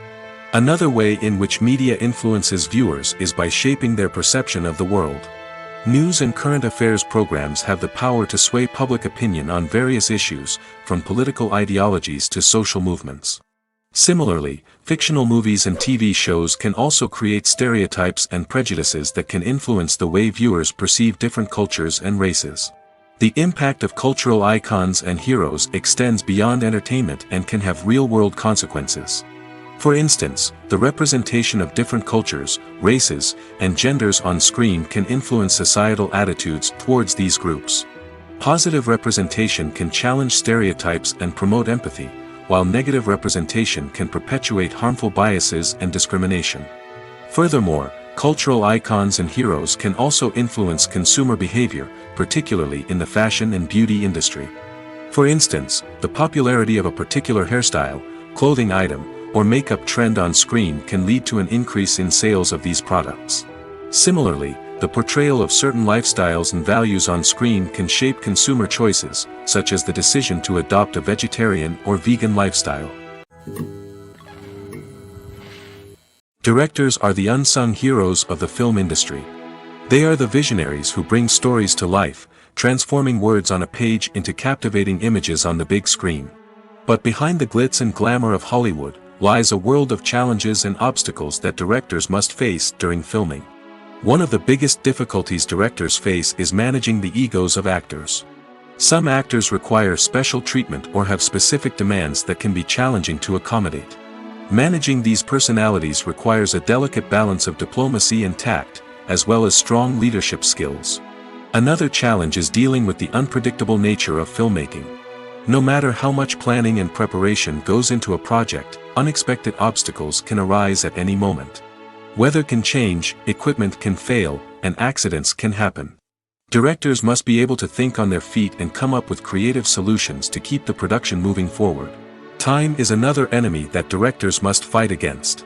Another way in which media influences viewers is by shaping their perception of the world. News and current affairs programs have the power to sway public opinion on various issues, from political ideologies to social movements. Similarly, fictional movies and TV shows can also create stereotypes and prejudices that can influence the way viewers perceive different cultures and races. The impact of cultural icons and heroes extends beyond entertainment and can have real-world consequences. For instance, the representation of different cultures, races, and genders on screen can influence societal attitudes towards these groups. Positive representation can challenge stereotypes and promote empathy, while negative representation can perpetuate harmful biases and discrimination. Furthermore, cultural icons and heroes can also influence consumer behavior, particularly in the fashion and beauty industry. For instance, the popularity of a particular hairstyle, clothing item, or makeup trend on screen can lead to an increase in sales of these products. Similarly, the portrayal of certain lifestyles and values on screen can shape consumer choices, such as the decision to adopt a vegetarian or vegan lifestyle. Directors are the unsung heroes of the film industry. They are the visionaries who bring stories to life, transforming words on a page into captivating images on the big screen. But behind the glitz and glamour of Hollywood lies a world of challenges and obstacles that directors must face during filming. One of the biggest difficulties directors face is managing the egos of actors. Some actors require special treatment or have specific demands that can be challenging to accommodate. Managing these personalities requires a delicate balance of diplomacy and tact, as well as strong leadership skills. Another challenge is dealing with the unpredictable nature of filmmaking. No matter how much planning and preparation goes into a project, unexpected obstacles can arise at any moment. Weather can change, equipment can fail, and accidents can happen. Directors must be able to think on their feet and come up with creative solutions to keep the production moving forward. Time is another enemy that directors must fight against.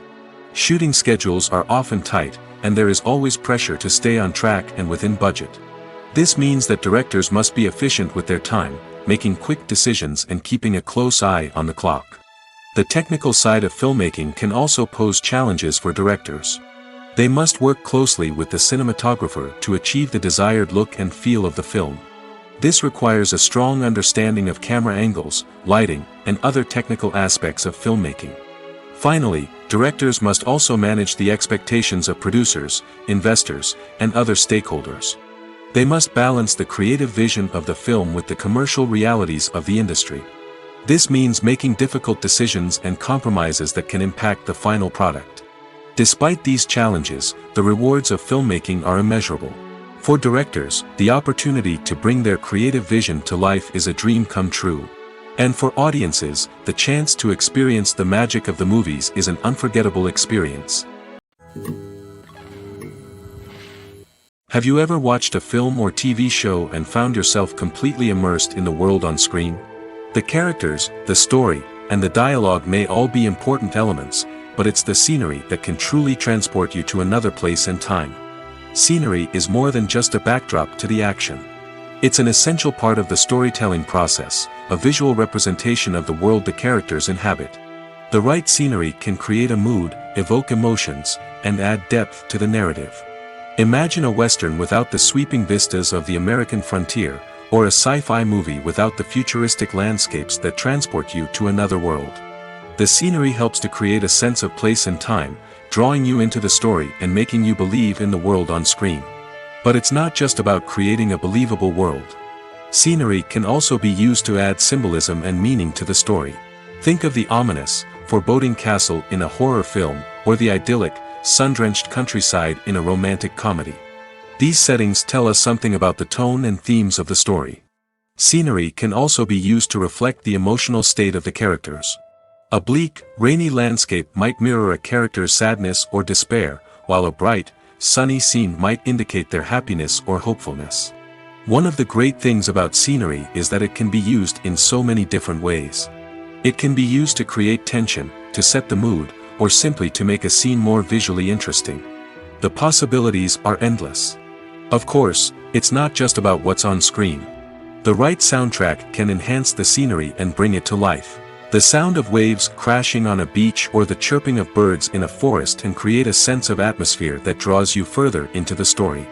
Shooting schedules are often tight, and there is always pressure to stay on track and within budget. This means that directors must be efficient with their time, making quick decisions and keeping a close eye on the clock. The technical side of filmmaking can also pose challenges for directors. They must work closely with the cinematographer to achieve the desired look and feel of the film. This requires a strong understanding of camera angles, lighting, and other technical aspects of filmmaking. Finally, directors must also manage the expectations of producers, investors, and other stakeholders. They must balance the creative vision of the film with the commercial realities of the industry. This means making difficult decisions and compromises that can impact the final product. Despite these challenges, the rewards of filmmaking are immeasurable. For directors, the opportunity to bring their creative vision to life is a dream come true. And for audiences, the chance to experience the magic of the movies is an unforgettable experience. Have you ever watched a film or TV show and found yourself completely immersed in the world on screen? The characters, the story, and the dialogue may all be important elements, but it's the scenery that can truly transport you to another place and time. Scenery is more than just a backdrop to the action. It's an essential part of the storytelling process, a visual representation of the world the characters inhabit. The right scenery can create a mood, evoke emotions, and add depth to the narrative. Imagine a Western without the sweeping vistas of the American frontier, or a sci-fi movie without the futuristic landscapes that transport you to another world. The scenery helps to create a sense of place and time, drawing you into the story and making you believe in the world on screen. But it's not just about creating a believable world. Scenery can also be used to add symbolism and meaning to the story. Think of the ominous, foreboding castle in a horror film, or the idyllic, sun-drenched countryside in a romantic comedy. These settings tell us something about the tone and themes of the story. Scenery can also be used to reflect the emotional state of the characters. A bleak, rainy landscape might mirror a character's sadness or despair, while a bright, sunny scene might indicate their happiness or hopefulness. One of the great things about scenery is that it can be used in so many different ways. It can be used to create tension, to set the mood, or simply to make a scene more visually interesting. The possibilities are endless. Of course, it's not just about what's on screen. The right soundtrack can enhance the scenery and bring it to life. The sound of waves crashing on a beach or the chirping of birds in a forest can create a sense of atmosphere that draws you further into the story.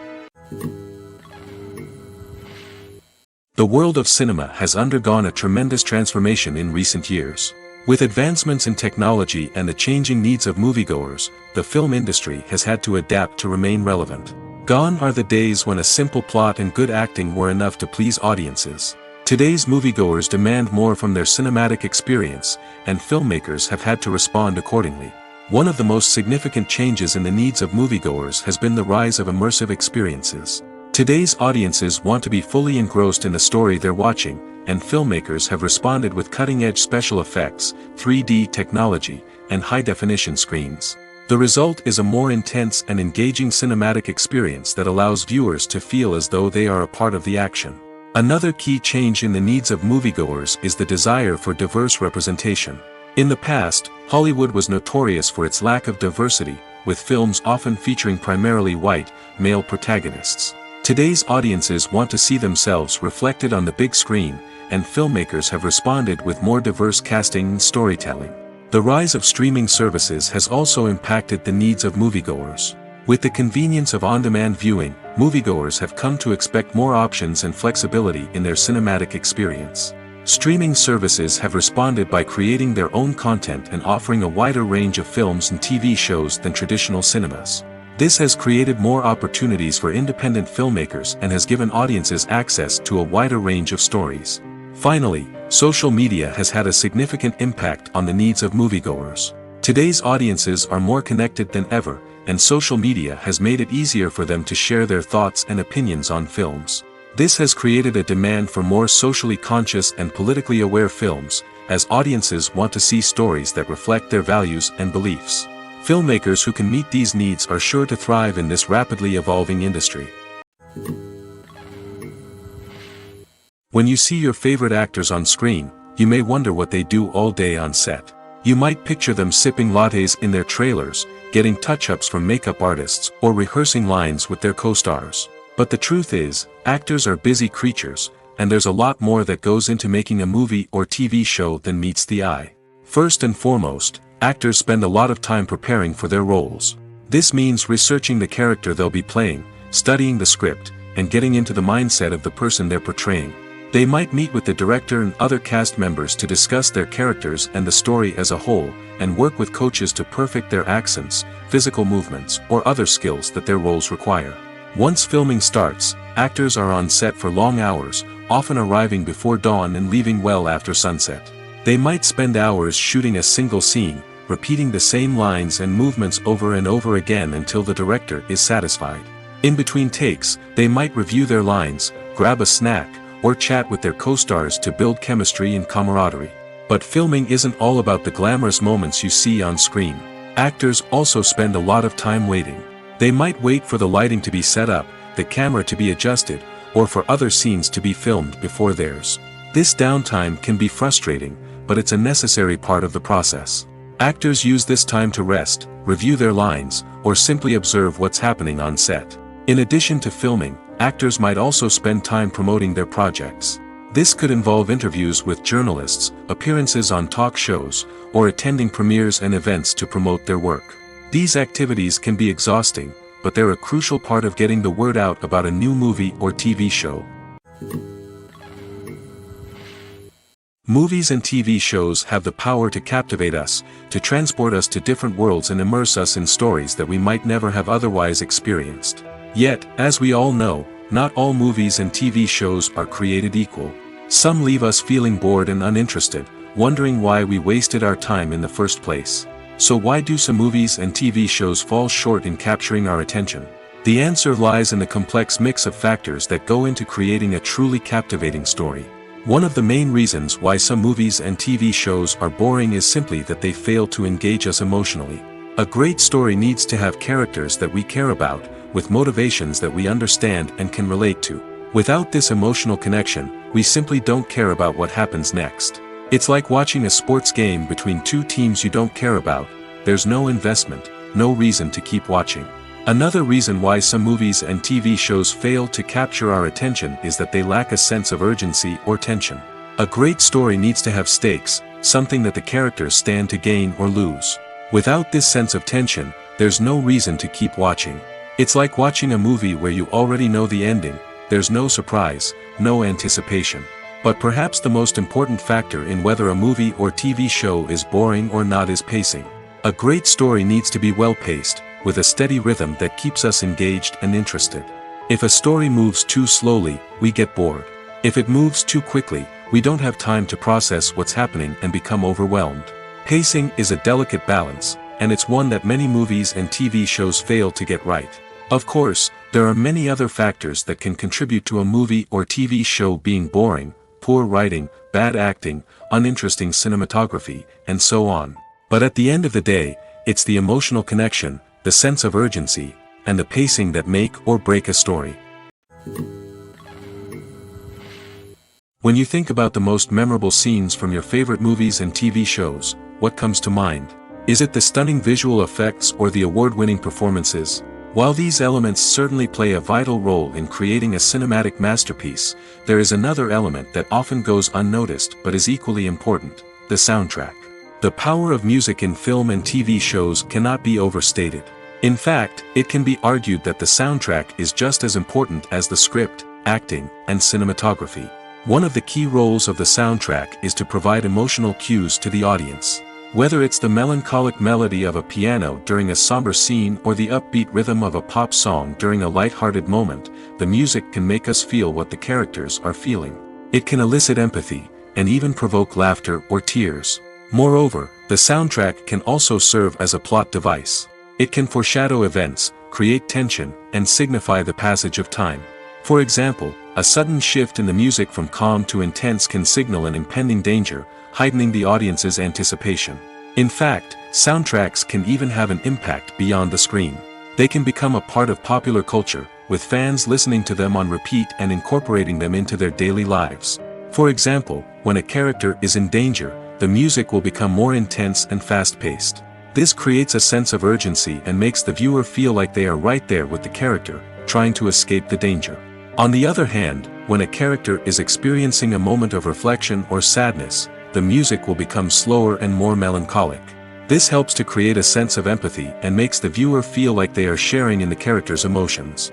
The world of cinema has undergone a tremendous transformation in recent years. With advancements in technology and the changing needs of moviegoers, the film industry has had to adapt to remain relevant. Gone are the days when a simple plot and good acting were enough to please audiences. Today's moviegoers demand more from their cinematic experience, and filmmakers have had to respond accordingly. One of the most significant changes in the needs of moviegoers has been the rise of immersive experiences. Today's audiences want to be fully engrossed in the story they're watching, and filmmakers have responded with cutting-edge special effects, 3D technology, and high-definition screens. The result is a more intense and engaging cinematic experience that allows viewers to feel as though they are a part of the action. Another key change in the needs of moviegoers is the desire for diverse representation. In the past, Hollywood was notorious for its lack of diversity, with films often featuring primarily white, male protagonists. Today's audiences want to see themselves reflected on the big screen, and filmmakers have responded with more diverse casting and storytelling. The rise of streaming services has also impacted the needs of moviegoers. With the convenience of on-demand viewing, moviegoers have come to expect more options and flexibility in their cinematic experience. Streaming services have responded by creating their own content and offering a wider range of films and TV shows than traditional cinemas. This has created more opportunities for independent filmmakers and has given audiences access to a wider range of stories. Finally, social media has had a significant impact on the needs of moviegoers. Today's audiences are more connected than ever, and social media has made it easier for them to share their thoughts and opinions on films. This has created a demand for more socially conscious and politically aware films, as audiences want to see stories that reflect their values and beliefs. Filmmakers who can meet these needs are sure to thrive in this rapidly evolving industry. When you see your favorite actors on screen, you may wonder what they do all day on set. You might picture them sipping lattes in their trailers, getting touch-ups from makeup artists, or rehearsing lines with their co-stars. But the truth is, actors are busy creatures, and there's a lot more that goes into making a movie or TV show than meets the eye. First and foremost, actors spend a lot of time preparing for their roles. This means researching the character they'll be playing, studying the script, and getting into the mindset of the person they're portraying. They might meet with the director and other cast members to discuss their characters and the story as a whole, and work with coaches to perfect their accents, physical movements, or other skills that their roles require. Once filming starts, actors are on set for long hours, often arriving before dawn and leaving well after sunset. They might spend hours shooting a single scene, repeating the same lines and movements over and over again until the director is satisfied. In between takes, they might review their lines, grab a snack, or chat with their co-stars to build chemistry and camaraderie. But filming isn't all about the glamorous moments you see on screen. Actors also spend a lot of time waiting. They might wait for the lighting to be set up, the camera to be adjusted, or for other scenes to be filmed before theirs. This downtime can be frustrating, but it's a necessary part of the process. Actors use this time to rest, review their lines, or simply observe what's happening on set. In addition to filming, actors might also spend time promoting their projects. This could involve interviews with journalists, appearances on talk shows, or attending premieres and events to promote their work. These activities can be exhausting, but they're a crucial part of getting the word out about a new movie or TV show. Movies and TV shows have the power to captivate us, to transport us to different worlds and immerse us in stories that we might never have otherwise experienced. Yet, as we all know, not all movies and TV shows are created equal. Some leave us feeling bored and uninterested, wondering why we wasted our time in the first place. So why do some movies and TV shows fall short in capturing our attention? The answer lies in the complex mix of factors that go into creating a truly captivating story. One of the main reasons why some movies and TV shows are boring is simply that they fail to engage us emotionally. A great story needs to have characters that we care about, with motivations that we understand and can relate to. Without this emotional connection, we simply don't care about what happens next. It's like watching a sports game between two teams you don't care about. There's no investment, no reason to keep watching. Another reason why some movies and TV shows fail to capture our attention is that they lack a sense of urgency or tension. A great story needs to have stakes, something that the characters stand to gain or lose. Without this sense of tension, there's no reason to keep watching. It's like watching a movie where you already know the ending. There's no surprise, no anticipation. But perhaps the most important factor in whether a movie or TV show is boring or not is pacing. A great story needs to be well-paced, with a steady rhythm that keeps us engaged and interested. If a story moves too slowly, we get bored. If it moves too quickly, we don't have time to process what's happening and become overwhelmed. Pacing is a delicate balance, and it's one that many movies and TV shows fail to get right. Of course, there are many other factors that can contribute to a movie or TV show being boring: poor writing, bad acting, uninteresting cinematography, and so on. But at the end of the day, it's the emotional connection, the sense of urgency, and the pacing that make or break a story. When you think about the most memorable scenes from your favorite movies and TV shows, what comes to mind? Is it the stunning visual effects or the award-winning performances? While these elements certainly play a vital role in creating a cinematic masterpiece, there is another element that often goes unnoticed but is equally important: the soundtrack. The power of music in film and TV shows cannot be overstated. In fact, it can be argued that the soundtrack is just as important as the script, acting, and cinematography. One of the key roles of the soundtrack is to provide emotional cues to the audience. Whether it's the melancholic melody of a piano during a somber scene or the upbeat rhythm of a pop song during a light-hearted moment, the music can make us feel what the characters are feeling. It can elicit empathy, and even provoke laughter or tears. Moreover, the soundtrack can also serve as a plot device. It can foreshadow events, create tension, and signify the passage of time. For example, a sudden shift in the music from calm to intense can signal an impending danger, heightening the audience's anticipation. In fact, soundtracks can even have an impact beyond the screen. They can become a part of popular culture, with fans listening to them on repeat and incorporating them into their daily lives. For example, when a character is in danger, the music will become more intense and fast-paced. This creates a sense of urgency and makes the viewer feel like they are right there with the character, trying to escape the danger. On the other hand, when a character is experiencing a moment of reflection or sadness, the music will become slower and more melancholic. This helps to create a sense of empathy and makes the viewer feel like they are sharing in the character's emotions.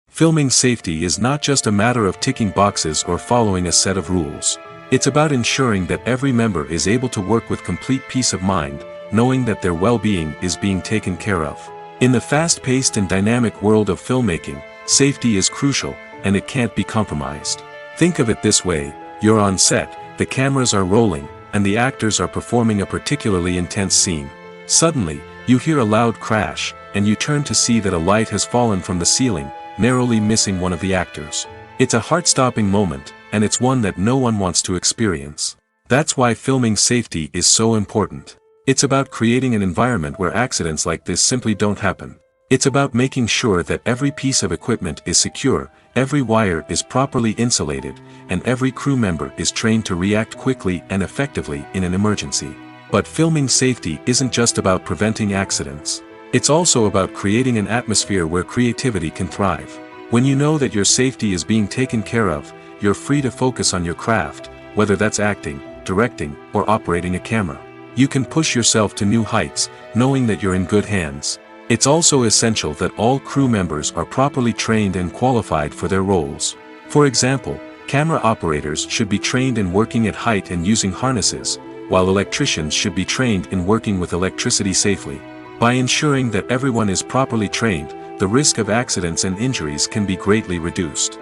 Filming safety is not just a matter of ticking boxes or following a set of rules. It's about ensuring that every member is able to work with complete peace of mind, knowing that their well-being is being taken care of. In the fast-paced and dynamic world of filmmaking, safety is crucial, and it can't be compromised. Think of it this way: you're on set, the cameras are rolling, and the actors are performing a particularly intense scene. Suddenly, you hear a loud crash, and you turn to see that a light has fallen from the ceiling, narrowly missing one of the actors. It's a heart-stopping moment, and it's one that no one wants to experience. That's why filming safety is so important. It's about creating an environment where accidents like this simply don't happen. It's about making sure that every piece of equipment is secure, every wire is properly insulated, and every crew member is trained to react quickly and effectively in an emergency. But filming safety isn't just about preventing accidents. It's also about creating an atmosphere where creativity can thrive. When you know that your safety is being taken care of, you're free to focus on your craft, whether that's acting, directing, or operating a camera. You can push yourself to new heights, knowing that you're in good hands. It's also essential that all crew members are properly trained and qualified for their roles. For example, camera operators should be trained in working at height and using harnesses, while electricians should be trained in working with electricity safely. By ensuring that everyone is properly trained, the risk of accidents and injuries can be greatly reduced.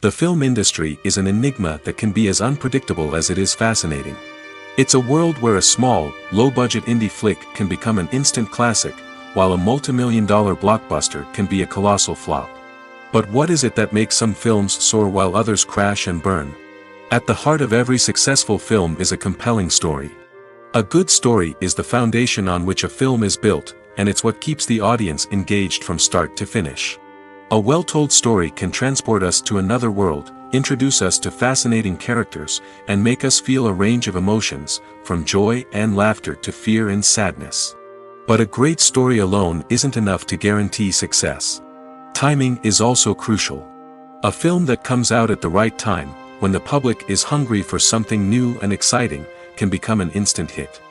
The film industry is an enigma that can be as unpredictable as it is fascinating. It's a world where a small, low-budget indie flick can become an instant classic, while a multi-million-dollar blockbuster can be a colossal flop. But what is it that makes some films soar while others crash and burn? At the heart of every successful film is a compelling story. A good story is the foundation on which a film is built, and it's what keeps the audience engaged from start to finish. A well-told story can transport us to another world, introduce us to fascinating characters, and make us feel a range of emotions, from joy and laughter to fear and sadness. But a great story alone isn't enough to guarantee success. Timing is also crucial. A film that comes out at the right time, when the public is hungry for something new and exciting, can become an instant hit.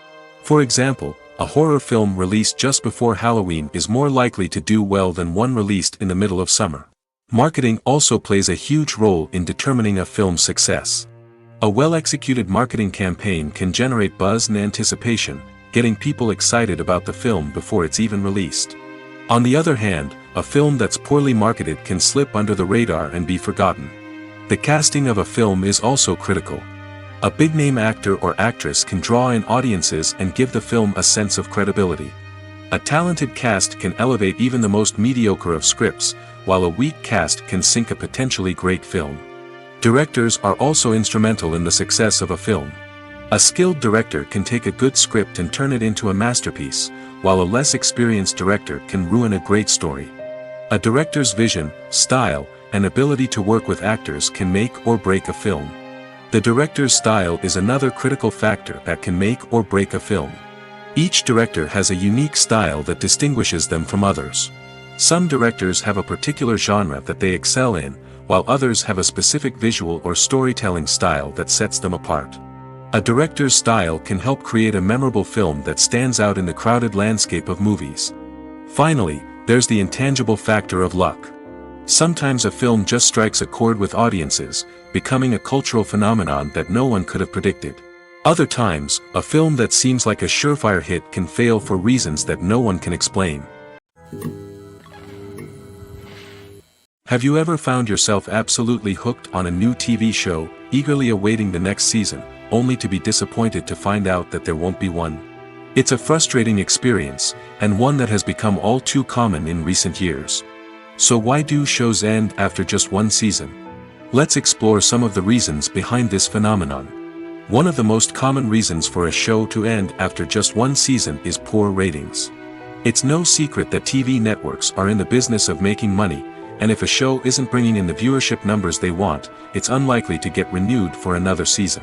For example, a horror film released just before Halloween is more likely to do well than one released in the middle of summer. Marketing also plays a huge role in determining a film's success. A well-executed marketing campaign can generate buzz and anticipation, getting people excited about the film before it's even released. On the other hand, a film that's poorly marketed can slip under the radar and be forgotten. The casting of a film is also critical. A big-name actor or actress can draw in audiences and give the film a sense of credibility. A talented cast can elevate even the most mediocre of scripts, while a weak cast can sink a potentially great film. Directors are also instrumental in the success of a film. A skilled director can take a good script and turn it into a masterpiece, while a less experienced director can ruin a great story. A director's vision, style, and ability to work with actors can make or break a film. The director's style is another critical factor that can make or break a film. Each director has a unique style that distinguishes them from others. Some directors have a particular genre that they excel in, while others have a specific visual or storytelling style that sets them apart. A director's style can help create a memorable film that stands out in the crowded landscape of movies. Finally, there's the intangible factor of luck. Sometimes a film just strikes a chord with audiences, becoming a cultural phenomenon that no one could have predicted. Other times, a film that seems like a surefire hit can fail for reasons that no one can explain. Have you ever found yourself absolutely hooked on a new TV show, eagerly awaiting the next season, only to be disappointed to find out that there won't be one? It's a frustrating experience, and one that has become all too common in recent years. So why do shows end after just one season? Let's explore some of the reasons behind this phenomenon. One of the most common reasons for a show to end after just one season is poor ratings. It's no secret that TV networks are in the business of making money, and if a show isn't bringing in the viewership numbers they want, it's unlikely to get renewed for another season.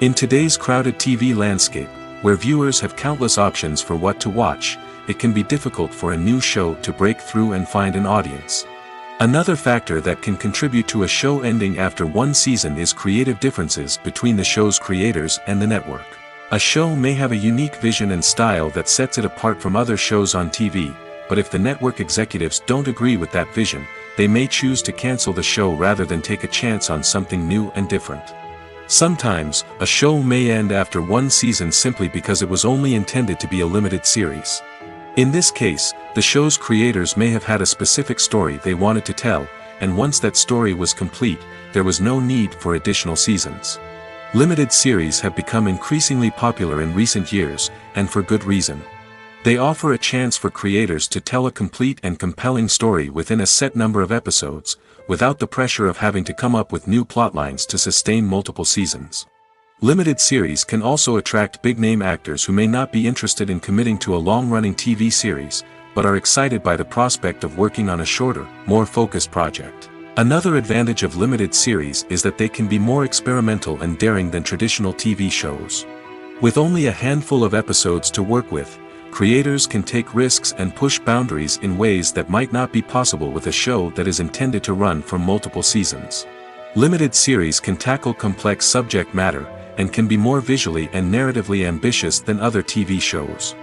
In today's crowded TV landscape, where viewers have countless options for what to watch, it can be difficult for a new show to break through and find an audience. Another factor that can contribute to a show ending after one season is creative differences between the show's creators and the network. A show may have a unique vision and style that sets it apart from other shows on TV, but if the network executives don't agree with that vision, they may choose to cancel the show rather than take a chance on something new and different. Sometimes, a show may end after one season simply because it was only intended to be a limited series. In this case, the show's creators may have had a specific story they wanted to tell, and once that story was complete, there was no need for additional seasons. Limited series have become increasingly popular in recent years, and for good reason. They offer a chance for creators to tell a complete and compelling story within a set number of episodes, without the pressure of having to come up with new plotlines to sustain multiple seasons. Limited series can also attract big-name actors who may not be interested in committing to a long-running TV series, but are excited by the prospect of working on a shorter, more focused project. Another advantage of limited series is that they can be more experimental and daring than traditional TV shows. With only a handful of episodes to work with, creators can take risks and push boundaries in ways that might not be possible with a show that is intended to run for multiple seasons. Limited series can tackle complex subject matter, and can be more visually and narratively ambitious than other TV shows.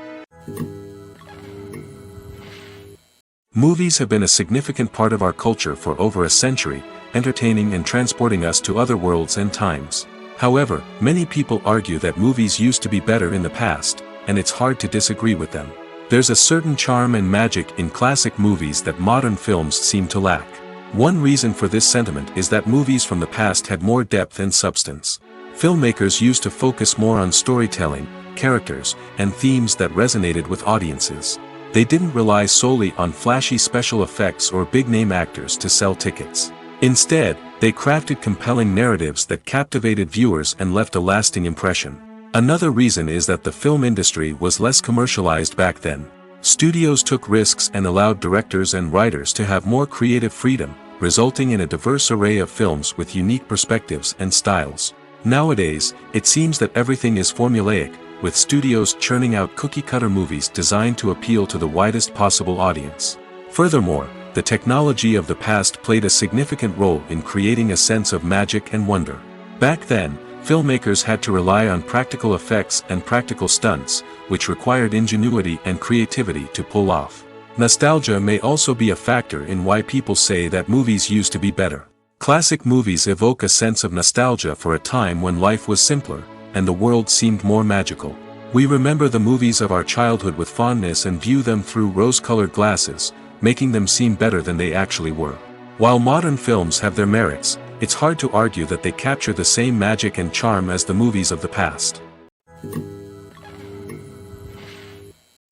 Movies have been a significant part of our culture for over a century, entertaining and transporting us to other worlds and times. However, many people argue that movies used to be better in the past, and it's hard to disagree with them. There's a certain charm and magic in classic movies that modern films seem to lack. One reason for this sentiment is that movies from the past had more depth and substance. Filmmakers used to focus more on storytelling, characters, and themes that resonated with audiences. They didn't rely solely on flashy special effects or big-name actors to sell tickets. Instead, they crafted compelling narratives that captivated viewers and left a lasting impression. Another reason is that the film industry was less commercialized back then. Studios took risks and allowed directors and writers to have more creative freedom, resulting in a diverse array of films with unique perspectives and styles. Nowadays, it seems that everything is formulaic, with studios churning out cookie-cutter movies designed to appeal to the widest possible audience. Furthermore, the technology of the past played a significant role in creating a sense of magic and wonder. Back then, filmmakers had to rely on practical effects and practical stunts, which required ingenuity and creativity to pull off. Nostalgia may also be a factor in why people say that movies used to be better. Classic movies evoke a sense of nostalgia for a time when life was simpler, and the world seemed more magical. We remember the movies of our childhood with fondness and view them through rose-colored glasses, making them seem better than they actually were. While modern films have their merits, it's hard to argue that they capture the same magic and charm as the movies of the past.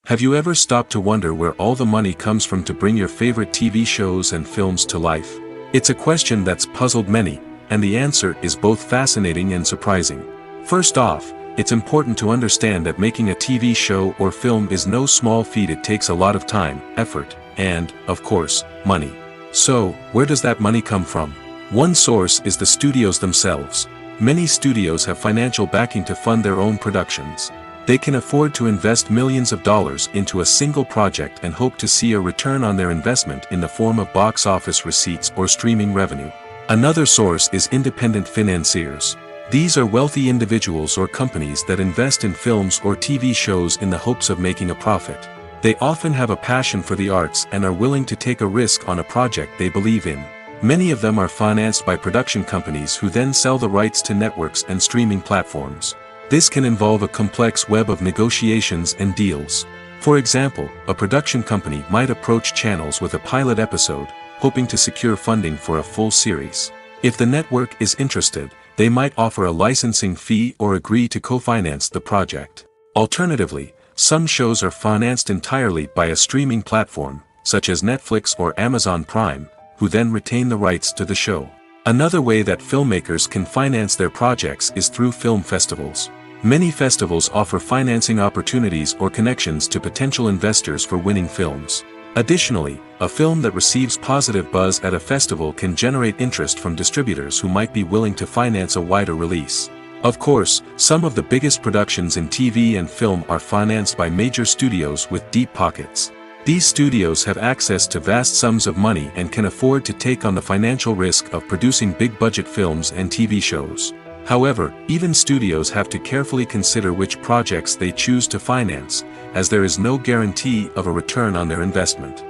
Have you ever stopped to wonder where all the money comes from to bring your favorite TV shows and films to life? It's a question that's puzzled many, and the answer is both fascinating and surprising. First off, it's important to understand that making a TV show or film is no small feat. It takes a lot of time, effort, and, of course, money. So, where does that money come from? One source is the studios themselves. Many studios have financial backing to fund their own productions. They can afford to invest millions of dollars into a single project and hope to see a return on their investment in the form of box office receipts or streaming revenue. Another source is independent financiers. These are wealthy individuals or companies that invest in films or TV shows in the hopes of making a profit. They often have a passion for the arts and are willing to take a risk on a project they believe in. Many of them are financed by production companies who then sell the rights to networks and streaming platforms. This can involve a complex web of negotiations and deals. For example, a production company might approach channels with a pilot episode, hoping to secure funding for a full series. If the network is interested, they might offer a licensing fee or agree to co-finance the project. Alternatively, some shows are financed entirely by a streaming platform, such as Netflix or Amazon Prime, who then retain the rights to the show. Another way that filmmakers can finance their projects is through film festivals. Many festivals offer financing opportunities or connections to potential investors for winning films. Additionally, a film that receives positive buzz at a festival can generate interest from distributors who might be willing to finance a wider release. Of course, some of the biggest productions in TV and film are financed by major studios with deep pockets. These studios have access to vast sums of money and can afford to take on the financial risk of producing big-budget films and TV shows. However, even studios have to carefully consider which projects they choose to finance, as there is no guarantee of a return on their investment.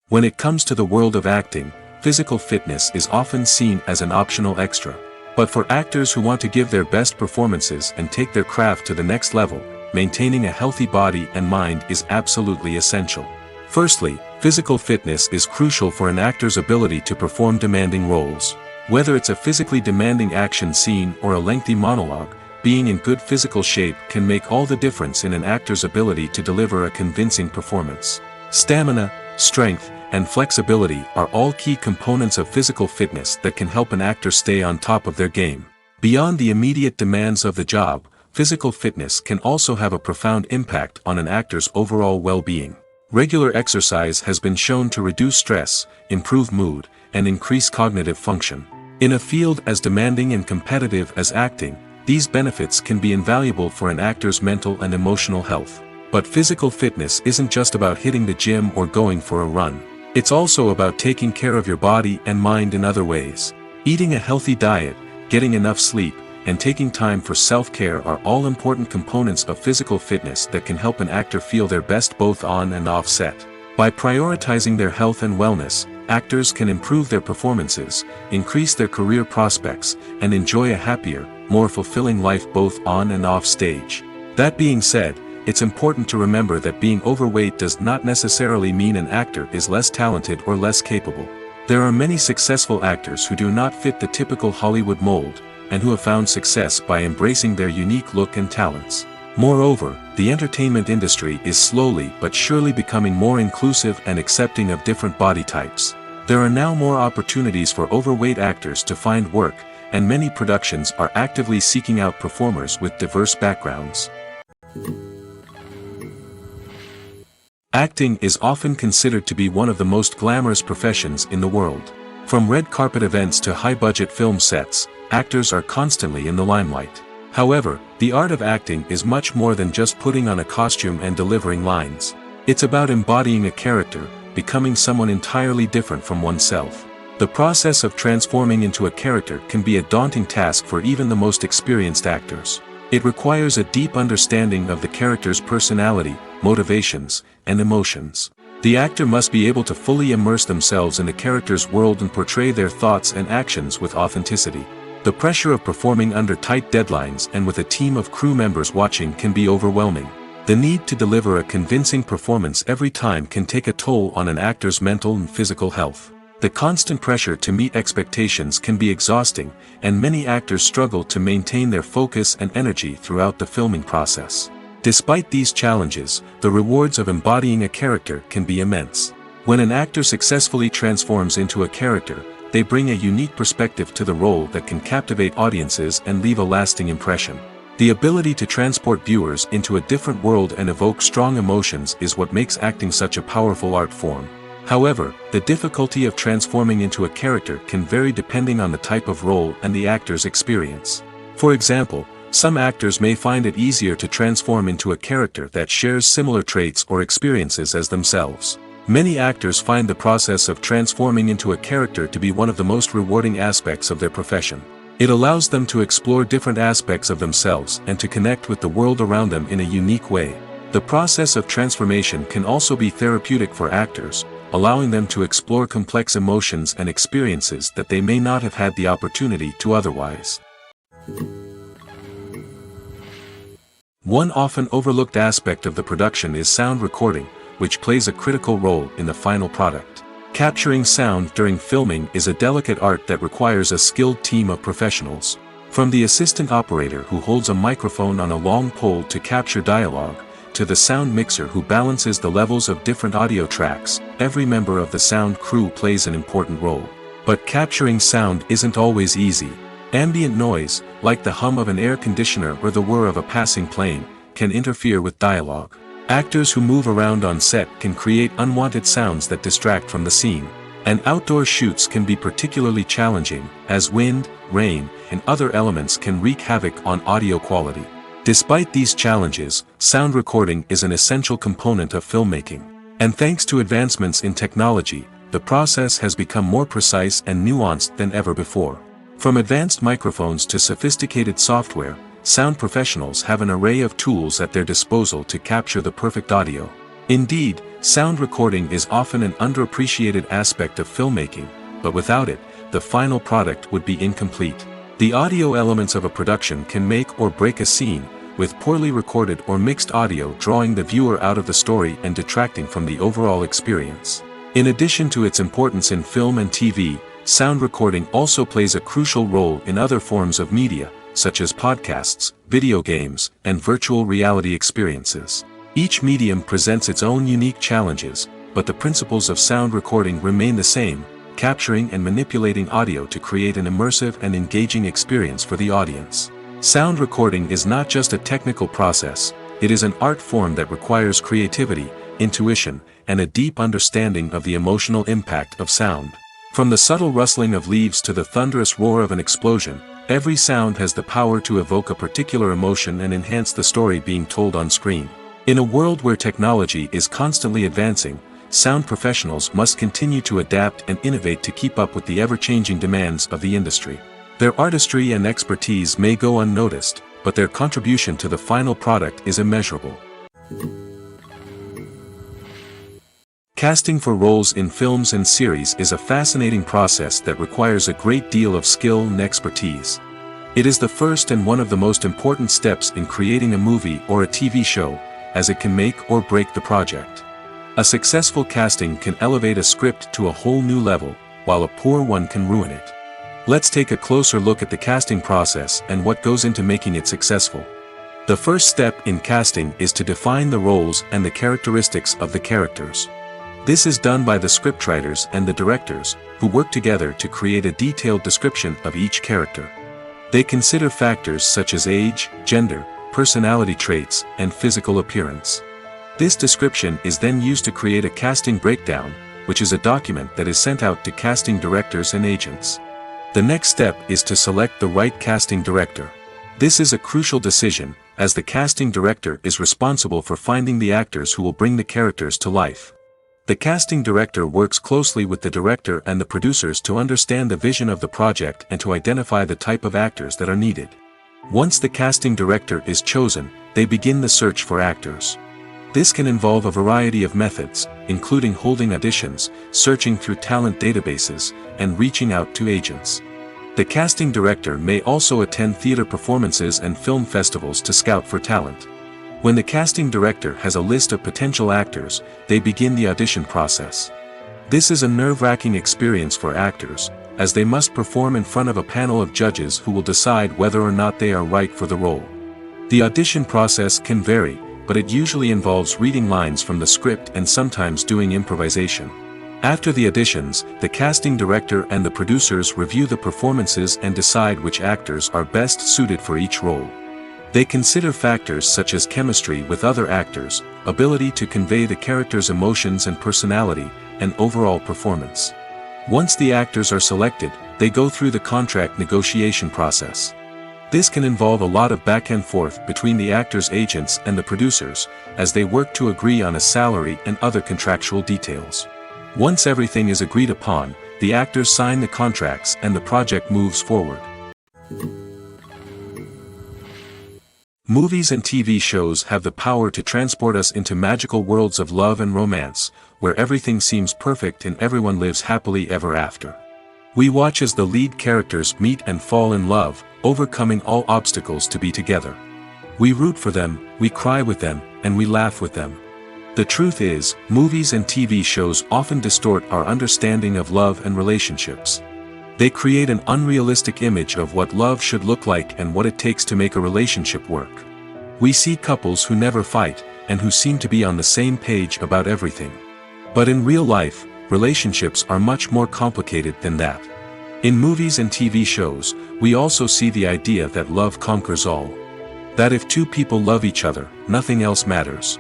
When it comes to the world of acting, physical fitness is often seen as an optional extra. But for actors who want to give their best performances and take their craft to the next level, maintaining a healthy body and mind is absolutely essential. Firstly, physical fitness is crucial for an actor's ability to perform demanding roles. Whether it's a physically demanding action scene or a lengthy monologue, being in good physical shape can make all the difference in an actor's ability to deliver a convincing performance. Stamina, strength, and flexibility are all key components of physical fitness that can help an actor stay on top of their game. Beyond the immediate demands of the job, physical fitness can also have a profound impact on an actor's overall well-being. Regular exercise has been shown to reduce stress, improve mood, and increase cognitive function. In a field as demanding and competitive as acting, these benefits can be invaluable for an actor's mental and emotional health. But physical fitness isn't just about hitting the gym or going for a run. It's also about taking care of your body and mind in other ways. Eating a healthy diet, getting enough sleep, and taking time for self-care are all important components of physical fitness that can help an actor feel their best both on and off set. By prioritizing their health and wellness, actors can improve their performances, increase their career prospects, and enjoy a happier, more fulfilling life both on and off stage. That being said, it's important to remember that being overweight does not necessarily mean an actor is less talented or less capable. There are many successful actors who do not fit the typical Hollywood mold, and who have found success by embracing their unique look and talents. Moreover, the entertainment industry is slowly but surely becoming more inclusive and accepting of different body types. There are now more opportunities for overweight actors to find work, and many productions are actively seeking out performers with diverse backgrounds. Acting is often considered to be one of the most glamorous professions in the world. From red carpet events to high-budget film sets, actors are constantly in the limelight. However, the art of acting is much more than just putting on a costume and delivering lines. It's about embodying a character, becoming someone entirely different from oneself. The process of transforming into a character can be a daunting task for even the most experienced actors. It requires a deep understanding of the character's personality, motivations, and emotions. The actor must be able to fully immerse themselves in the character's world and portray their thoughts and actions with authenticity. The pressure of performing under tight deadlines and with a team of crew members watching can be overwhelming. The need to deliver a convincing performance every time can take a toll on an actor's mental and physical health. The constant pressure to meet expectations can be exhausting, and many actors struggle to maintain their focus and energy throughout the filming process. Despite these challenges, the rewards of embodying a character can be immense. When an actor successfully transforms into a character, they bring a unique perspective to the role that can captivate audiences and leave a lasting impression. The ability to transport viewers into a different world and evoke strong emotions is what makes acting such a powerful art form. However, the difficulty of transforming into a character can vary depending on the type of role and the actor's experience. For example, some actors may find it easier to transform into a character that shares similar traits or experiences as themselves. Many actors find the process of transforming into a character to be one of the most rewarding aspects of their profession. It allows them to explore different aspects of themselves and to connect with the world around them in a unique way. The process of transformation can also be therapeutic for actors, allowing them to explore complex emotions and experiences that they may not have had the opportunity to otherwise. One often overlooked aspect of the production is sound recording, which plays a critical role in the final product. Capturing sound during filming is a delicate art that requires a skilled team of professionals. From the assistant operator who holds a microphone on a long pole to capture dialogue, to the sound mixer who balances the levels of different audio tracks, every member of the sound crew plays an important role. But capturing sound isn't always easy. Ambient noise, like the hum of an air conditioner or the whir of a passing plane, can interfere with dialogue. Actors who move around on set can create unwanted sounds that distract from the scene. And outdoor shoots can be particularly challenging, as wind, rain, and other elements can wreak havoc on audio quality. Despite these challenges, sound recording is an essential component of filmmaking. And thanks to advancements in technology, the process has become more precise and nuanced than ever before. From advanced microphones to sophisticated software, sound professionals have an array of tools at their disposal to capture the perfect audio. Indeed, sound recording is often an underappreciated aspect of filmmaking, but without it, the final product would be incomplete. The audio elements of a production can make or break a scene, with poorly recorded or mixed audio drawing the viewer out of the story and detracting from the overall experience. In addition to its importance in film and TV, sound recording also plays a crucial role in other forms of media, such as podcasts, video games, and virtual reality experiences. Each medium presents its own unique challenges, but the principles of sound recording remain the same, capturing and manipulating audio to create an immersive and engaging experience for the audience. Sound recording is not just a technical process, it is an art form that requires creativity, intuition, and a deep understanding of the emotional impact of sound. From the subtle rustling of leaves to the thunderous roar of an explosion, every sound has the power to evoke a particular emotion and enhance the story being told on screen. In a world where technology is constantly advancing, sound professionals must continue to adapt and innovate to keep up with the ever-changing demands of the industry. Their artistry and expertise may go unnoticed, but their contribution to the final product is immeasurable. Casting for roles in films and series is a fascinating process that requires a great deal of skill and expertise. It is the first and one of the most important steps in creating a movie or a TV show, as it can make or break the project. A successful casting can elevate a script to a whole new level, while a poor one can ruin it. Let's take a closer look at the casting process and what goes into making it successful. The first step in casting is to define the roles and the characteristics of the characters. This is done by the scriptwriters and the directors, who work together to create a detailed description of each character. They consider factors such as age, gender, personality traits, and physical appearance. This description is then used to create a casting breakdown, which is a document that is sent out to casting directors and agents. The next step is to select the right casting director. This is a crucial decision, as the casting director is responsible for finding the actors who will bring the characters to life. The casting director works closely with the director and the producers to understand the vision of the project and to identify the type of actors that are needed. Once the casting director is chosen, they begin the search for actors. This can involve a variety of methods, including holding auditions, searching through talent databases, and reaching out to agents. The casting director may also attend theater performances and film festivals to scout for talent. When the casting director has a list of potential actors, they begin the audition process. This is a nerve-wracking experience for actors, as they must perform in front of a panel of judges who will decide whether or not they are right for the role. The audition process can vary, but it usually involves reading lines from the script and sometimes doing improvisation. After the auditions, the casting director and the producers review the performances and decide which actors are best suited for each role. They consider factors such as chemistry with other actors, ability to convey the character's emotions and personality, and overall performance. Once the actors are selected, they go through the contract negotiation process. This can involve a lot of back and forth between the actors' agents and the producers, as they work to agree on a salary and other contractual details. Once everything is agreed upon, the actors sign the contracts and the project moves forward. Movies and TV shows have the power to transport us into magical worlds of love and romance, where everything seems perfect and everyone lives happily ever after. We watch as the lead characters meet and fall in love, overcoming all obstacles to be together. We root for them, we cry with them, and we laugh with them. The truth is, movies and TV shows often distort our understanding of love and relationships. They create an unrealistic image of what love should look like and what it takes to make a relationship work. We see couples who never fight, and who seem to be on the same page about everything. But in real life, relationships are much more complicated than that. In movies and TV shows, we also see the idea that love conquers all. That if two people love each other, nothing else matters.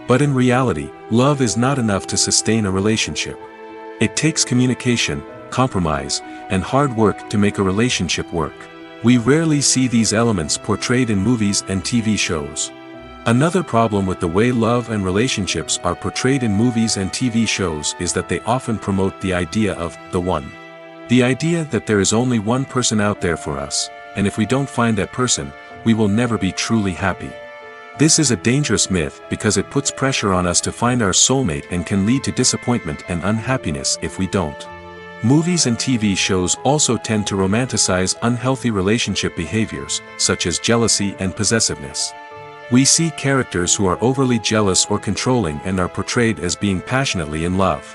But in reality, love is not enough to sustain a relationship. It takes communication, compromise, and hard work to make a relationship work. We rarely see these elements portrayed in movies and TV shows. Another problem with the way love and relationships are portrayed in movies and TV shows is that they often promote the idea of the one. The idea that there is only one person out there for us, and if we don't find that person, we will never be truly happy. This is a dangerous myth because it puts pressure on us to find our soulmate and can lead to disappointment and unhappiness if we don't. Movies and TV shows also tend to romanticize unhealthy relationship behaviors, such as jealousy and possessiveness. We see characters who are overly jealous or controlling and are portrayed as being passionately in love.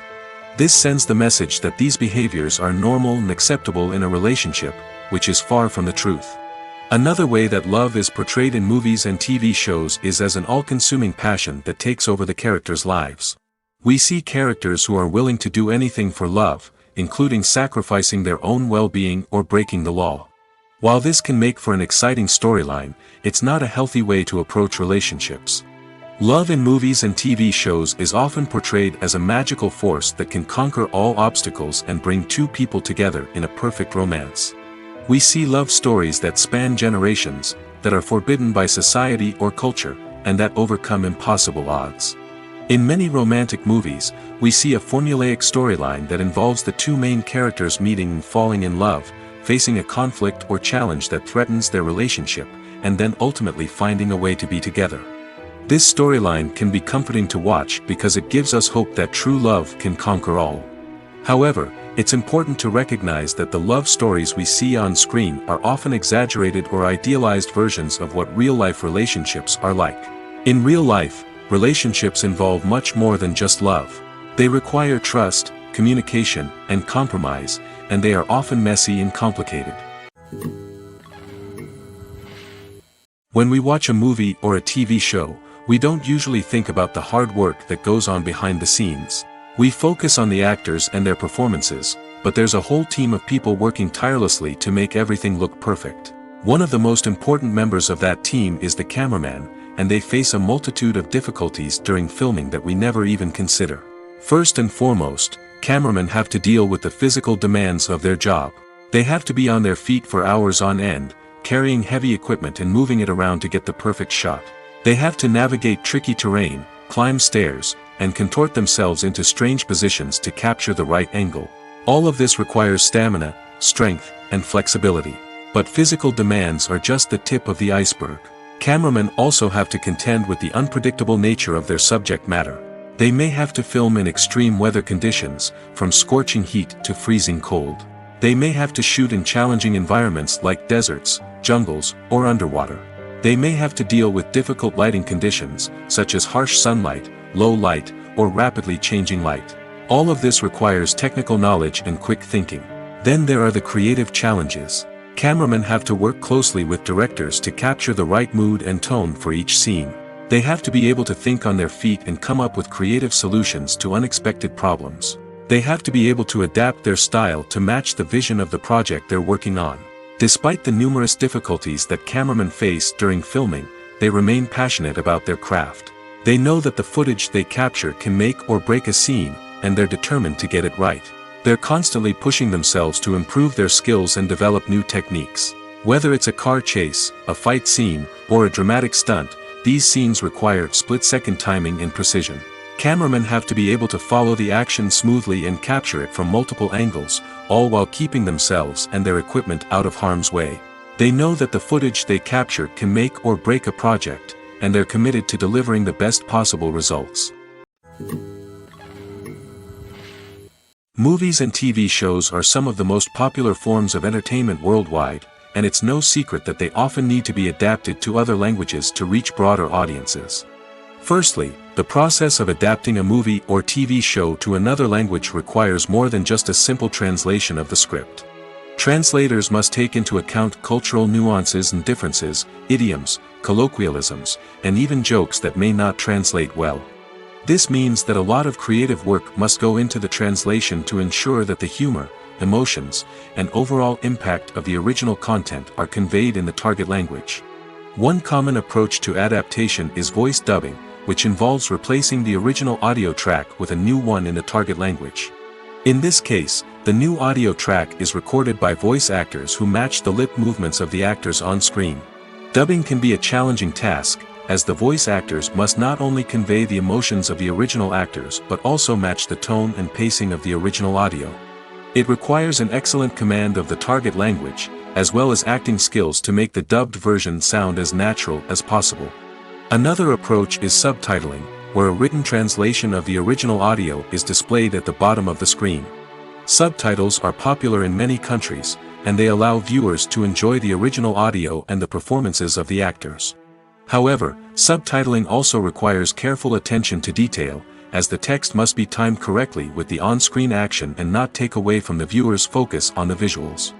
This sends the message that these behaviors are normal and acceptable in a relationship, which is far from the truth. Another way that love is portrayed in movies and TV shows is as an all-consuming passion that takes over the characters' lives. We see characters who are willing to do anything for love, including sacrificing their own well-being or breaking the law. While this can make for an exciting storyline, it's not a healthy way to approach relationships. Love in movies and TV shows is often portrayed as a magical force that can conquer all obstacles and bring two people together in a perfect romance. We see love stories that span generations, that are forbidden by society or culture, and that overcome impossible odds. In many romantic movies, we see a formulaic storyline that involves the two main characters meeting and falling in love, facing a conflict or challenge that threatens their relationship, and then ultimately finding a way to be together. This storyline can be comforting to watch because it gives us hope that true love can conquer all. However, it's important to recognize that the love stories we see on screen are often exaggerated or idealized versions of what real-life relationships are like. In real life, relationships involve much more than just love. They require trust, communication, and compromise, and they are often messy and complicated. When we watch a movie or a TV show, we don't usually think about the hard work that goes on behind the scenes. We focus on the actors and their performances, but there's a whole team of people working tirelessly to make everything look perfect. One of the most important members of that team is the cameraman, and they face a multitude of difficulties during filming that we never even consider. First and foremost, cameramen have to deal with the physical demands of their job. They have to be on their feet for hours on end, carrying heavy equipment and moving it around to get the perfect shot. They have to navigate tricky terrain, climb stairs, and contort themselves into strange positions to capture the right angle. All of this requires stamina, strength, and flexibility. But physical demands are just the tip of the iceberg. Cameramen also have to contend with the unpredictable nature of their subject matter. They may have to film in extreme weather conditions, from scorching heat to freezing cold. They may have to shoot in challenging environments like deserts, jungles, or underwater. They may have to deal with difficult lighting conditions, such as harsh sunlight, low light, or rapidly changing light. All of this requires technical knowledge and quick thinking. Then there are the creative challenges. Cameramen have to work closely with directors to capture the right mood and tone for each scene. They have to be able to think on their feet and come up with creative solutions to unexpected problems. They have to be able to adapt their style to match the vision of the project they're working on. Despite the numerous difficulties that cameramen face during filming, they remain passionate about their craft. They know that the footage they capture can make or break a scene, and they're determined to get it right. They're constantly pushing themselves to improve their skills and develop new techniques. Whether it's a car chase, a fight scene, or a dramatic stunt, these scenes require split-second timing and precision. Cameramen have to be able to follow the action smoothly and capture it from multiple angles, all while keeping themselves and their equipment out of harm's way. They know that the footage they capture can make or break a project, and they're committed to delivering the best possible results. Movies and TV shows are some of the most popular forms of entertainment worldwide, and it's no secret that they often need to be adapted to other languages to reach broader audiences. Firstly, the process of adapting a movie or TV show to another language requires more than just a simple translation of the script. Translators must take into account cultural nuances and differences, idioms, colloquialisms, and even jokes that may not translate well. This means that a lot of creative work must go into the translation to ensure that the humor, emotions, and overall impact of the original content are conveyed in the target language. One common approach to adaptation is voice dubbing, which involves replacing the original audio track with a new one in the target language. In this case, the new audio track is recorded by voice actors who match the lip movements of the actors on screen. Dubbing can be a challenging task, as the voice actors must not only convey the emotions of the original actors but also match the tone and pacing of the original audio. It requires an excellent command of the target language, as well as acting skills to make the dubbed version sound as natural as possible. Another approach is subtitling, where a written translation of the original audio is displayed at the bottom of the screen. Subtitles are popular in many countries, and they allow viewers to enjoy the original audio and the performances of the actors. However, subtitling also requires careful attention to detail, as the text must be timed correctly with the on-screen action and not take away from the viewer's focus on the visuals.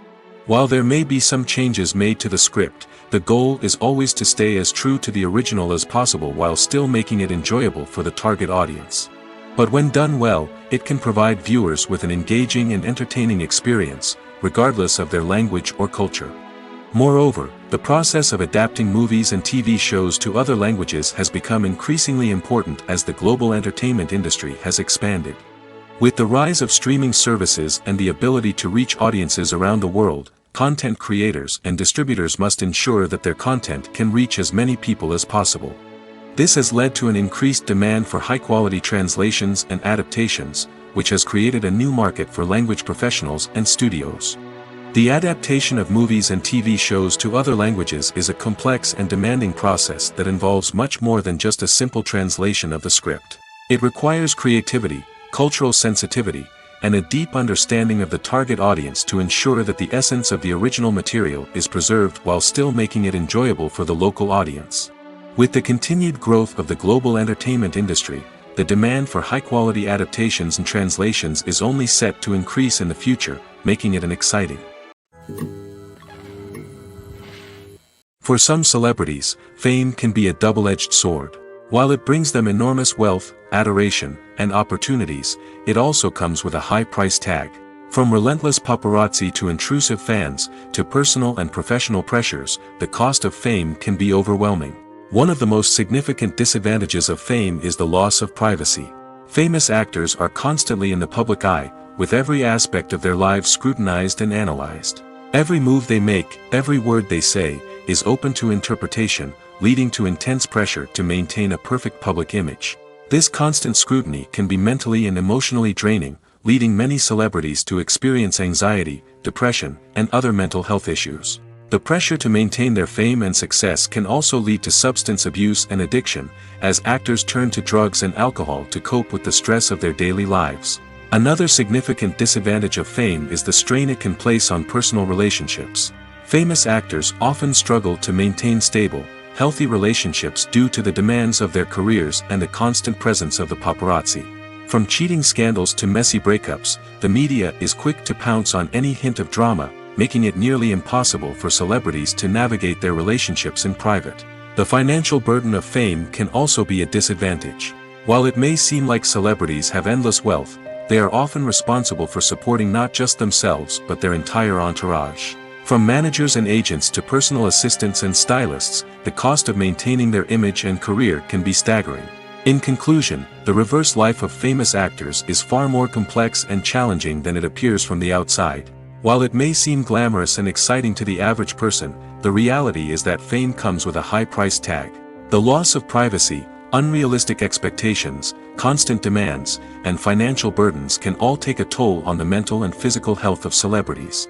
While there may be some changes made to the script, the goal is always to stay as true to the original as possible while still making it enjoyable for the target audience. But when done well, it can provide viewers with an engaging and entertaining experience, regardless of their language or culture. Moreover, the process of adapting movies and TV shows to other languages has become increasingly important as the global entertainment industry has expanded. With the rise of streaming services and the ability to reach audiences around the world, content creators and distributors must ensure that their content can reach as many people as possible. This has led to an increased demand for high-quality translations and adaptations, which has created a new market for language professionals and studios. The adaptation of movies and TV shows to other languages is a complex and demanding process that involves much more than just a simple translation of the script. It requires creativity, cultural sensitivity, and a deep understanding of the target audience to ensure that the essence of the original material is preserved while still making it enjoyable for the local audience. With the continued growth of the global entertainment industry, the demand for high-quality adaptations and translations is only set to increase in the future, making it an exciting. For some celebrities, fame can be a double-edged sword. While it brings them enormous wealth, adoration, and opportunities, it also comes with a high price tag. From relentless paparazzi to intrusive fans, to personal and professional pressures, the cost of fame can be overwhelming. One of the most significant disadvantages of fame is the loss of privacy. Famous actors are constantly in the public eye, with every aspect of their lives scrutinized and analyzed. Every move they make, every word they say, is open to interpretation, leading to intense pressure to maintain a perfect public image. This constant scrutiny can be mentally and emotionally draining, leading many celebrities to experience anxiety, depression, and other mental health issues. The pressure to maintain their fame and success can also lead to substance abuse and addiction, as actors turn to drugs and alcohol to cope with the stress of their daily lives. Another significant disadvantage of fame is the strain it can place on personal relationships. Famous actors often struggle to maintain stable, healthy relationships due to the demands of their careers and the constant presence of the paparazzi. From cheating scandals to messy breakups, the media is quick to pounce on any hint of drama, making it nearly impossible for celebrities to navigate their relationships in private. The financial burden of fame can also be a disadvantage. While it may seem like celebrities have endless wealth, they are often responsible for supporting not just themselves but their entire entourage. From managers and agents to personal assistants and stylists, the cost of maintaining their image and career can be staggering. In conclusion, the reverse life of famous actors is far more complex and challenging than it appears from the outside. While it may seem glamorous and exciting to the average person, the reality is that fame comes with a high price tag. The loss of privacy, unrealistic expectations, constant demands, and financial burdens can all take a toll on the mental and physical health of celebrities.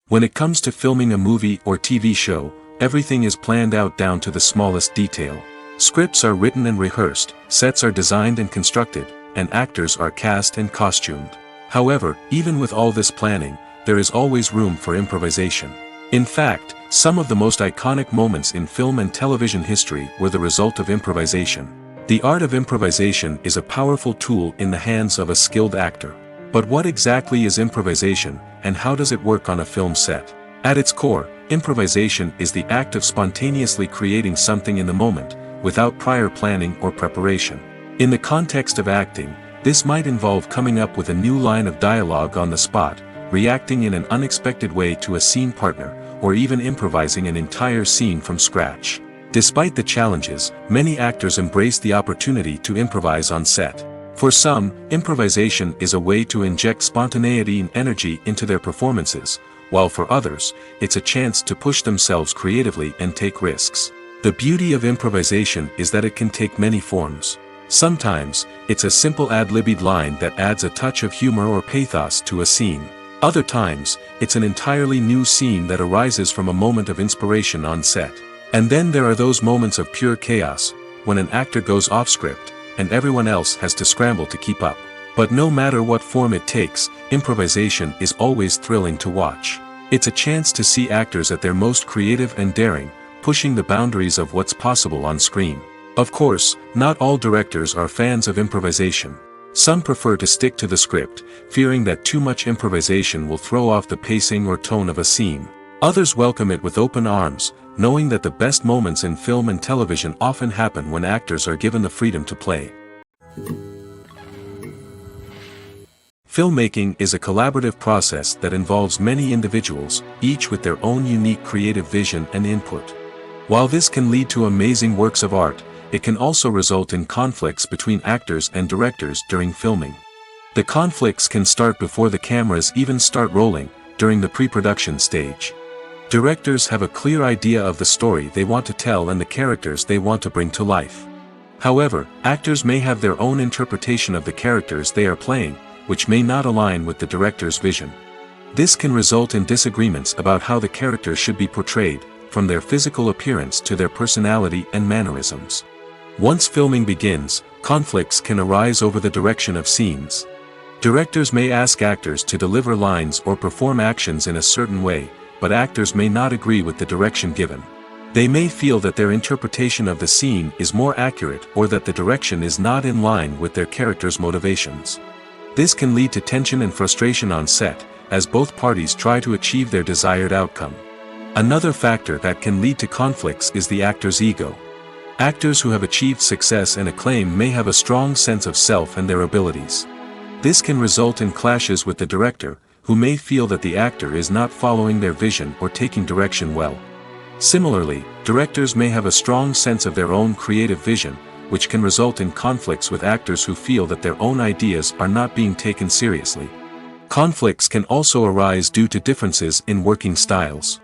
When it comes to filming a movie or TV show, everything is planned out down to the smallest detail. Scripts are written and rehearsed, sets are designed and constructed, and actors are cast and costumed. However, even with all this planning, there is always room for improvisation. In fact, some of the most iconic moments in film and television history were the result of improvisation. The art of improvisation is a powerful tool in the hands of a skilled actor. But what exactly is improvisation, and how does it work on a film set? At its core, improvisation is the act of spontaneously creating something in the moment, without prior planning or preparation. In the context of acting, this might involve coming up with a new line of dialogue on the spot, reacting in an unexpected way to a scene partner, or even improvising an entire scene from scratch. Despite the challenges, many actors embrace the opportunity to improvise on set. For some, improvisation is a way to inject spontaneity and energy into their performances, while for others, it's a chance to push themselves creatively and take risks. The beauty of improvisation is that it can take many forms. Sometimes, it's a simple ad-libbed line that adds a touch of humor or pathos to a scene. Other times, it's an entirely new scene that arises from a moment of inspiration on set. And then there are those moments of pure chaos, when an actor goes off script, and everyone else has to scramble to keep up. But no matter what form it takes, improvisation is always thrilling to watch. It's a chance to see actors at their most creative and daring, pushing the boundaries of what's possible on screen. Of course, not all directors are fans of improvisation. Some prefer to stick to the script, fearing that too much improvisation will throw off the pacing or tone of a scene. Others welcome it with open arms, knowing that the best moments in film and television often happen when actors are given the freedom to play. Filmmaking is a collaborative process that involves many individuals, each with their own unique creative vision and input. While this can lead to amazing works of art, it can also result in conflicts between actors and directors during filming. The conflicts can start before the cameras even start rolling, during the pre-production stage. Directors have a clear idea of the story they want to tell and the characters they want to bring to life. However, actors may have their own interpretation of the characters they are playing, which may not align with the director's vision. This can result in disagreements about how the characters should be portrayed, from their physical appearance to their personality and mannerisms. Once filming begins, conflicts can arise over the direction of scenes. Directors may ask actors to deliver lines or perform actions in a certain way, but actors may not agree with the direction given. They may feel that their interpretation of the scene is more accurate or that the direction is not in line with their character's motivations. This can lead to tension and frustration on set, as both parties try to achieve their desired outcome. Another factor that can lead to conflicts is the actor's ego. Actors who have achieved success and acclaim may have a strong sense of self and their abilities. This can result in clashes with the director, who may feel that the actor is not following their vision or taking direction well. Similarly, directors may have a strong sense of their own creative vision, which can result in conflicts with actors who feel that their own ideas are not being taken seriously. Conflicts can also arise due to differences in working styles.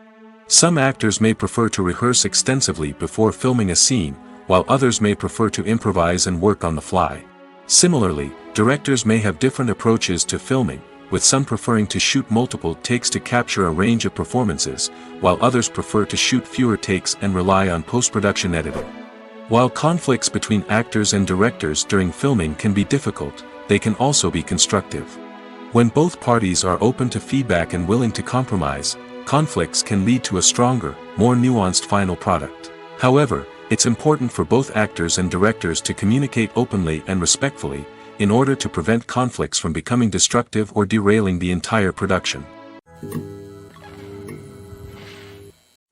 Some actors may prefer to rehearse extensively before filming a scene, while others may prefer to improvise and work on the fly. Similarly, directors may have different approaches to filming, with some preferring to shoot multiple takes to capture a range of performances, while others prefer to shoot fewer takes and rely on post-production editing. While conflicts between actors and directors during filming can be difficult, they can also be constructive. When both parties are open to feedback and willing to compromise, conflicts can lead to a stronger, more nuanced final product. However, it's important for both actors and directors to communicate openly and respectfully, in order to prevent conflicts from becoming destructive or derailing the entire production.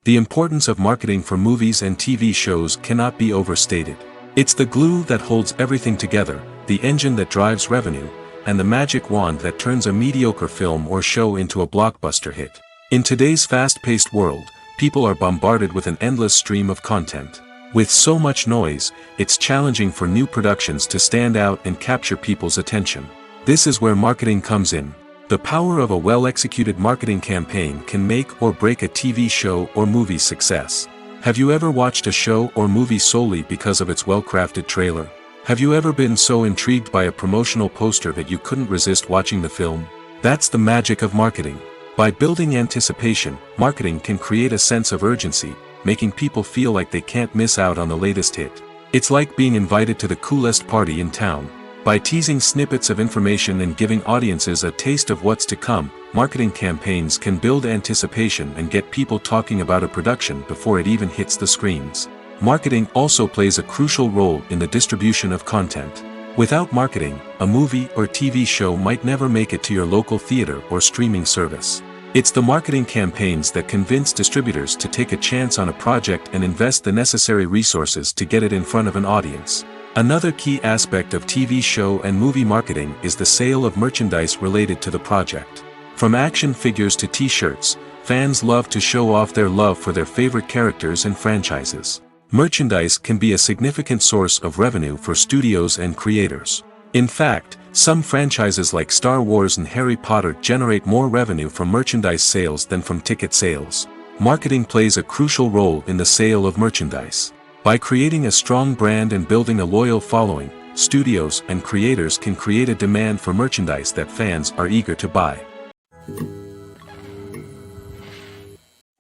The importance of marketing for movies and TV shows cannot be overstated. It's the glue that holds everything together, the engine that drives revenue, and the magic wand that turns a mediocre film or show into a blockbuster hit. In today's fast-paced world, people are bombarded with an endless stream of content. With so much noise, it's challenging for new productions to stand out and capture people's attention. This is where marketing comes in. The power of a well-executed marketing campaign can make or break a TV show or movie's success. Have you ever watched a show or movie solely because of its well-crafted trailer? Have you ever been so intrigued by a promotional poster that you couldn't resist watching the film? That's the magic of marketing. By building anticipation, marketing can create a sense of urgency, making people feel like they can't miss out on the latest hit. It's like being invited to the coolest party in town. By teasing snippets of information and giving audiences a taste of what's to come, marketing campaigns can build anticipation and get people talking about a production before it even hits the screens. Marketing also plays a crucial role in the distribution of content. Without marketing, a movie or TV show might never make it to your local theater or streaming service. It's the marketing campaigns that convince distributors to take a chance on a project and invest the necessary resources to get it in front of an audience. Another key aspect of TV show and movie marketing is the sale of merchandise related to the project. From action figures to t-shirts, fans love to show off their love for their favorite characters and franchises. Merchandise can be a significant source of revenue for studios and creators. In fact, some franchises like Star Wars and Harry Potter generate more revenue from merchandise sales than from ticket sales. Marketing plays a crucial role in the sale of merchandise. By creating a strong brand and building a loyal following, studios and creators can create a demand for merchandise that fans are eager to buy.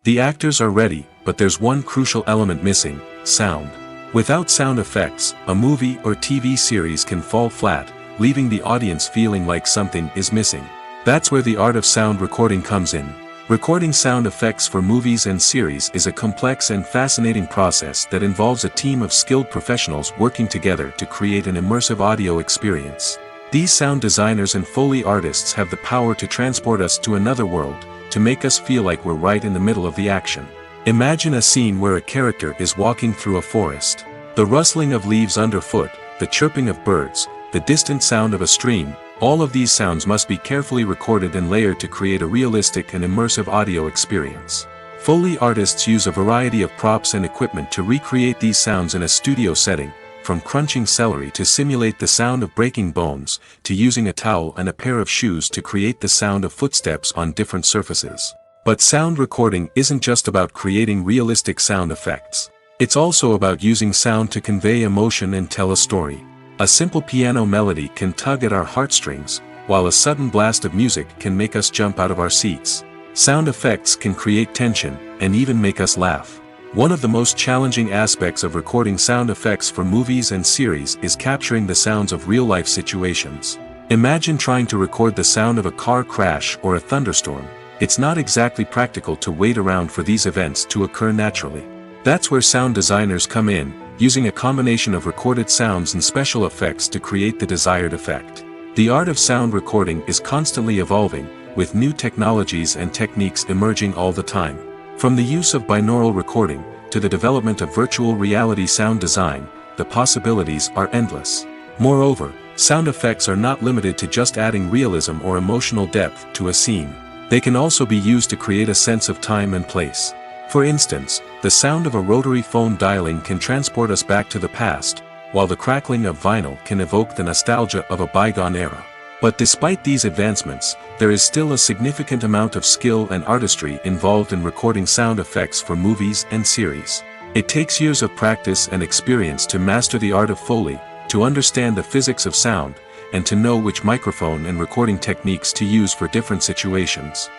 The actors are ready, but there's one crucial element missing: sound. Without sound effects, a movie or TV series can fall flat, leaving the audience feeling like something is missing. That's where the art of sound recording comes in. Recording sound effects for movies and series is a complex and fascinating process that involves a team of skilled professionals working together to create an immersive audio experience. These sound designers and Foley artists have the power to transport us to another world, to make us feel like we're right in the middle of the action. Imagine a scene where a character is walking through a forest. The rustling of leaves underfoot, the chirping of birds, the distant sound of a stream, all of these sounds must be carefully recorded and layered to create a realistic and immersive audio experience. Foley artists use a variety of props and equipment to recreate these sounds in a studio setting, from crunching celery to simulate the sound of breaking bones, to using a towel and a pair of shoes to create the sound of footsteps on different surfaces. But sound recording isn't just about creating realistic sound effects. It's also about using sound to convey emotion and tell a story. A simple piano melody can tug at our heartstrings, while a sudden blast of music can make us jump out of our seats. Sound effects can create tension, and even make us laugh. One of the most challenging aspects of recording sound effects for movies and series is capturing the sounds of real-life situations. Imagine trying to record the sound of a car crash or a thunderstorm. It's not exactly practical to wait around for these events to occur naturally. That's where sound designers come in, using a combination of recorded sounds and special effects to create the desired effect. The art of sound recording is constantly evolving, with new technologies and techniques emerging all the time. From the use of binaural recording, to the development of virtual reality sound design, the possibilities are endless. Moreover, sound effects are not limited to just adding realism or emotional depth to a scene. They can also be used to create a sense of time and place. For instance, the sound of a rotary phone dialing can transport us back to the past, while the crackling of vinyl can evoke the nostalgia of a bygone era. But despite these advancements, there is still a significant amount of skill and artistry involved in recording sound effects for movies and series. It takes years of practice and experience to master the art of Foley, to understand the physics of sound, and to know which microphone and recording techniques to use for different situations.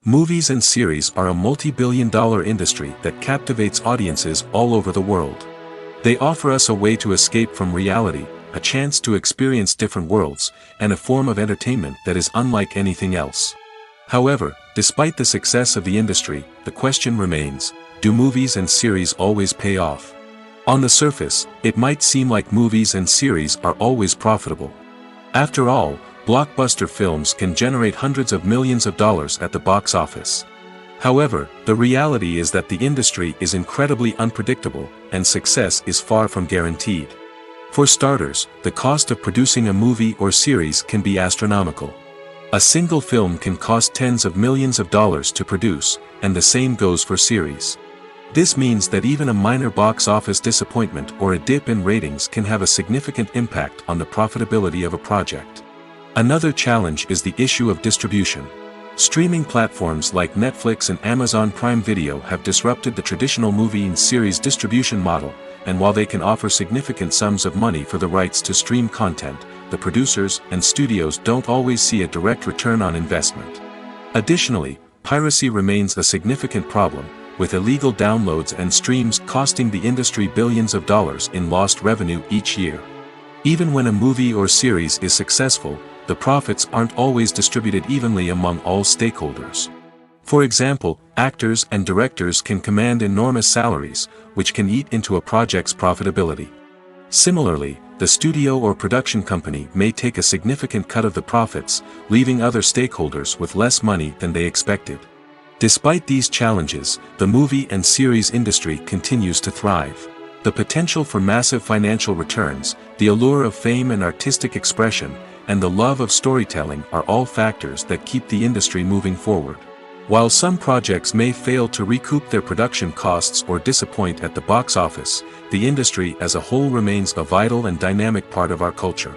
Movies and series are a multi-billion-dollar industry that captivates audiences all over the world. They offer us a way to escape from reality, a chance to experience different worlds, and a form of entertainment that is unlike anything else. However, despite the success of the industry, the question remains: do movies and series always pay off? On the surface, it might seem like movies and series are always profitable. After all, blockbuster films can generate hundreds of millions of dollars at the box office. However, the reality is that the industry is incredibly unpredictable, and success is far from guaranteed. For starters, the cost of producing a movie or series can be astronomical. A single film can cost tens of millions of dollars to produce, and the same goes for series. This means that even a minor box office disappointment or a dip in ratings can have a significant impact on the profitability of a project. Another challenge is the issue of distribution. Streaming platforms like Netflix and Amazon Prime Video have disrupted the traditional movie and series distribution model, and while they can offer significant sums of money for the rights to stream content, the producers and studios don't always see a direct return on investment. Additionally, piracy remains a significant problem, with illegal downloads and streams costing the industry billions of dollars in lost revenue each year. Even when a movie or series is successful, the profits aren't always distributed evenly among all stakeholders. For example, actors and directors can command enormous salaries, which can eat into a project's profitability. Similarly, the studio or production company may take a significant cut of the profits, leaving other stakeholders with less money than they expected. Despite these challenges, the movie and series industry continues to thrive. The potential for massive financial returns, the allure of fame and artistic expression, and the love of storytelling are all factors that keep the industry moving forward. While some projects may fail to recoup their production costs or disappoint at the box office, the industry as a whole remains a vital and dynamic part of our culture.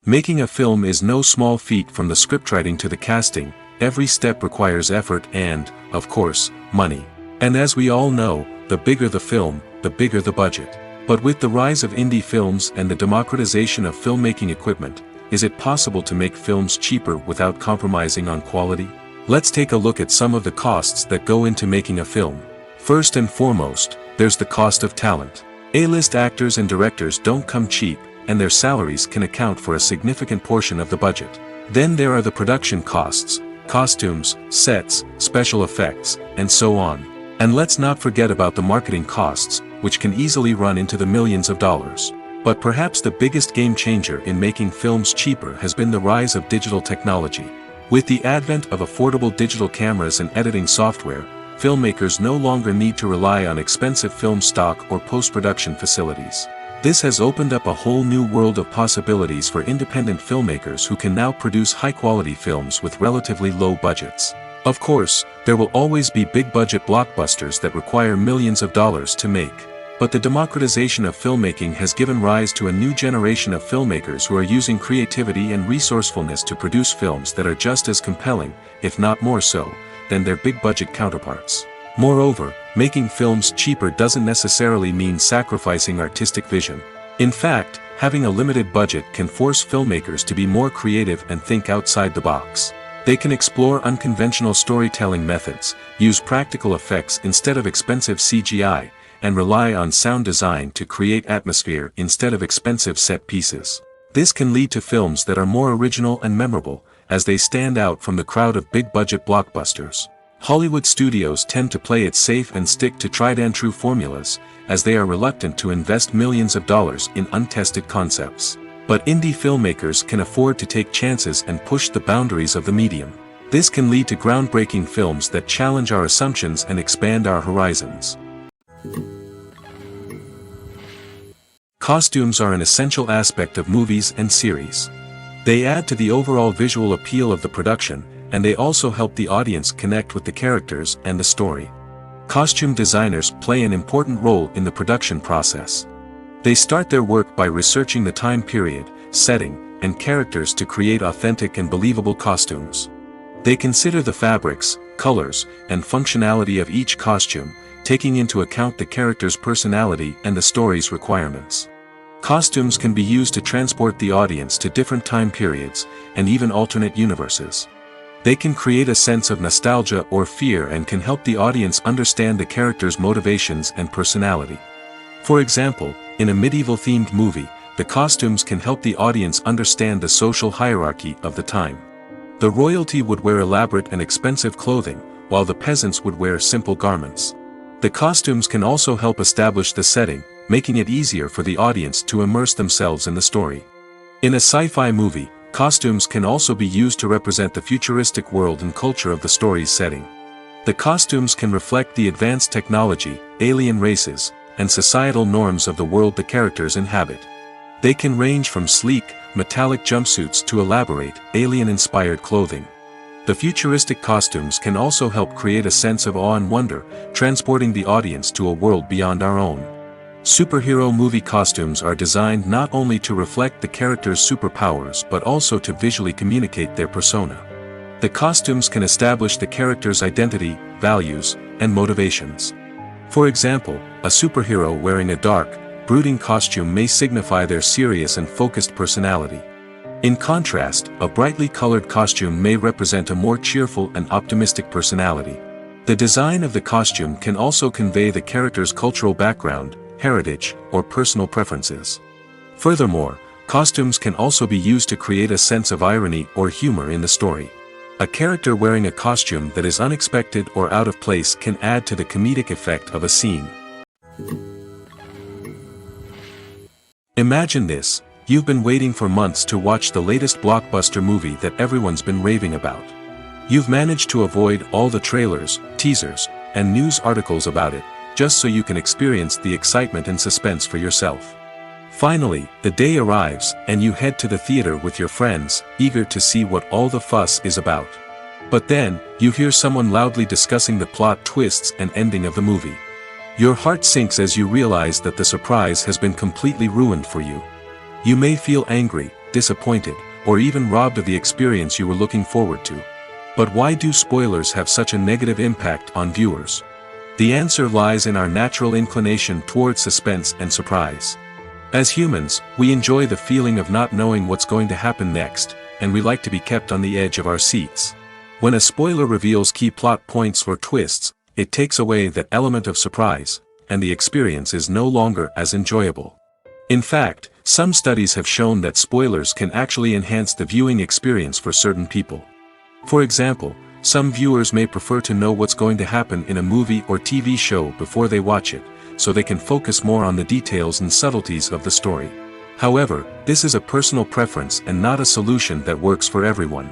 Making a film is no small feat. From the scriptwriting to the casting, every step requires effort and, of course, money. And as we all know, the bigger the film, the bigger the budget. But with the rise of indie films and the democratization of filmmaking equipment, is it possible to make films cheaper without compromising on quality? Let's take a look at some of the costs that go into making a film. First and foremost, there's the cost of talent. A-list actors and directors don't come cheap, and their salaries can account for a significant portion of the budget. Then there are the production costs, costumes, sets, special effects, and so on. And let's not forget about the marketing costs, which can easily run into the millions of dollars. But perhaps the biggest game changer in making films cheaper has been the rise of digital technology. With the advent of affordable digital cameras and editing software, filmmakers no longer need to rely on expensive film stock or post-production facilities. This has opened up a whole new world of possibilities for independent filmmakers who can now produce high-quality films with relatively low budgets. Of course, there will always be big-budget blockbusters that require millions of dollars to make. But the democratization of filmmaking has given rise to a new generation of filmmakers who are using creativity and resourcefulness to produce films that are just as compelling, if not more so, than their big-budget counterparts. Moreover, making films cheaper doesn't necessarily mean sacrificing artistic vision. In fact, having a limited budget can force filmmakers to be more creative and think outside the box. They can explore unconventional storytelling methods, use practical effects instead of expensive CGI, and rely on sound design to create atmosphere instead of expensive set pieces. This can lead to films that are more original and memorable, as they stand out from the crowd of big-budget blockbusters. Hollywood studios tend to play it safe and stick to tried-and-true formulas, as they are reluctant to invest millions of dollars in untested concepts. But indie filmmakers can afford to take chances and push the boundaries of the medium. This can lead to groundbreaking films that challenge our assumptions and expand our horizons. Costumes are an essential aspect of movies and series. They add to the overall visual appeal of the production, and they also help the audience connect with the characters and the story. Costume designers play an important role in the production process. They start their work by researching the time period, setting, and characters to create authentic and believable costumes. They consider the fabrics, colors, and functionality of each costume, taking into account the character's personality and the story's requirements. Costumes can be used to transport the audience to different time periods, and even alternate universes. They can create a sense of nostalgia or fear and can help the audience understand the character's motivations and personality. For example, in a medieval-themed movie, the costumes can help the audience understand the social hierarchy of the time. The royalty would wear elaborate and expensive clothing, while the peasants would wear simple garments. The costumes can also help establish the setting, making it easier for the audience to immerse themselves in the story. In a sci-fi movie, costumes can also be used to represent the futuristic world and culture of the story's setting. The costumes can reflect the advanced technology, alien races, and societal norms of the world the characters inhabit. They can range from sleek, metallic jumpsuits to elaborate, alien-inspired clothing. The futuristic costumes can also help create a sense of awe and wonder, transporting the audience to a world beyond our own. Superhero movie costumes are designed not only to reflect the character's superpowers but also to visually communicate their persona. The costumes can establish the character's identity, values, and motivations. For example, a superhero wearing a dark, brooding costume may signify their serious and focused personality. In contrast, a brightly colored costume may represent a more cheerful and optimistic personality. The design of the costume can also convey the character's cultural background, heritage, or personal preferences. Furthermore, costumes can also be used to create a sense of irony or humor in the story. A character wearing a costume that is unexpected or out of place can add to the comedic effect of a scene. Imagine this: you've been waiting for months to watch the latest blockbuster movie that everyone's been raving about. You've managed to avoid all the trailers, teasers, and news articles about it, just so you can experience the excitement and suspense for yourself. Finally, the day arrives, and you head to the theater with your friends, eager to see what all the fuss is about. But then, you hear someone loudly discussing the plot twists and ending of the movie. Your heart sinks as you realize that the surprise has been completely ruined for you. You may feel angry, disappointed, or even robbed of the experience you were looking forward to. But why do spoilers have such a negative impact on viewers? The answer lies in our natural inclination toward suspense and surprise. As humans, we enjoy the feeling of not knowing what's going to happen next, and we like to be kept on the edge of our seats. When a spoiler reveals key plot points or twists, it takes away that element of surprise, and the experience is no longer as enjoyable. In fact, some studies have shown that spoilers can actually enhance the viewing experience for certain people. For example, some viewers may prefer to know what's going to happen in a movie or TV show before they watch it, so they can focus more on the details and subtleties of the story. However, this is a personal preference and not a solution that works for everyone.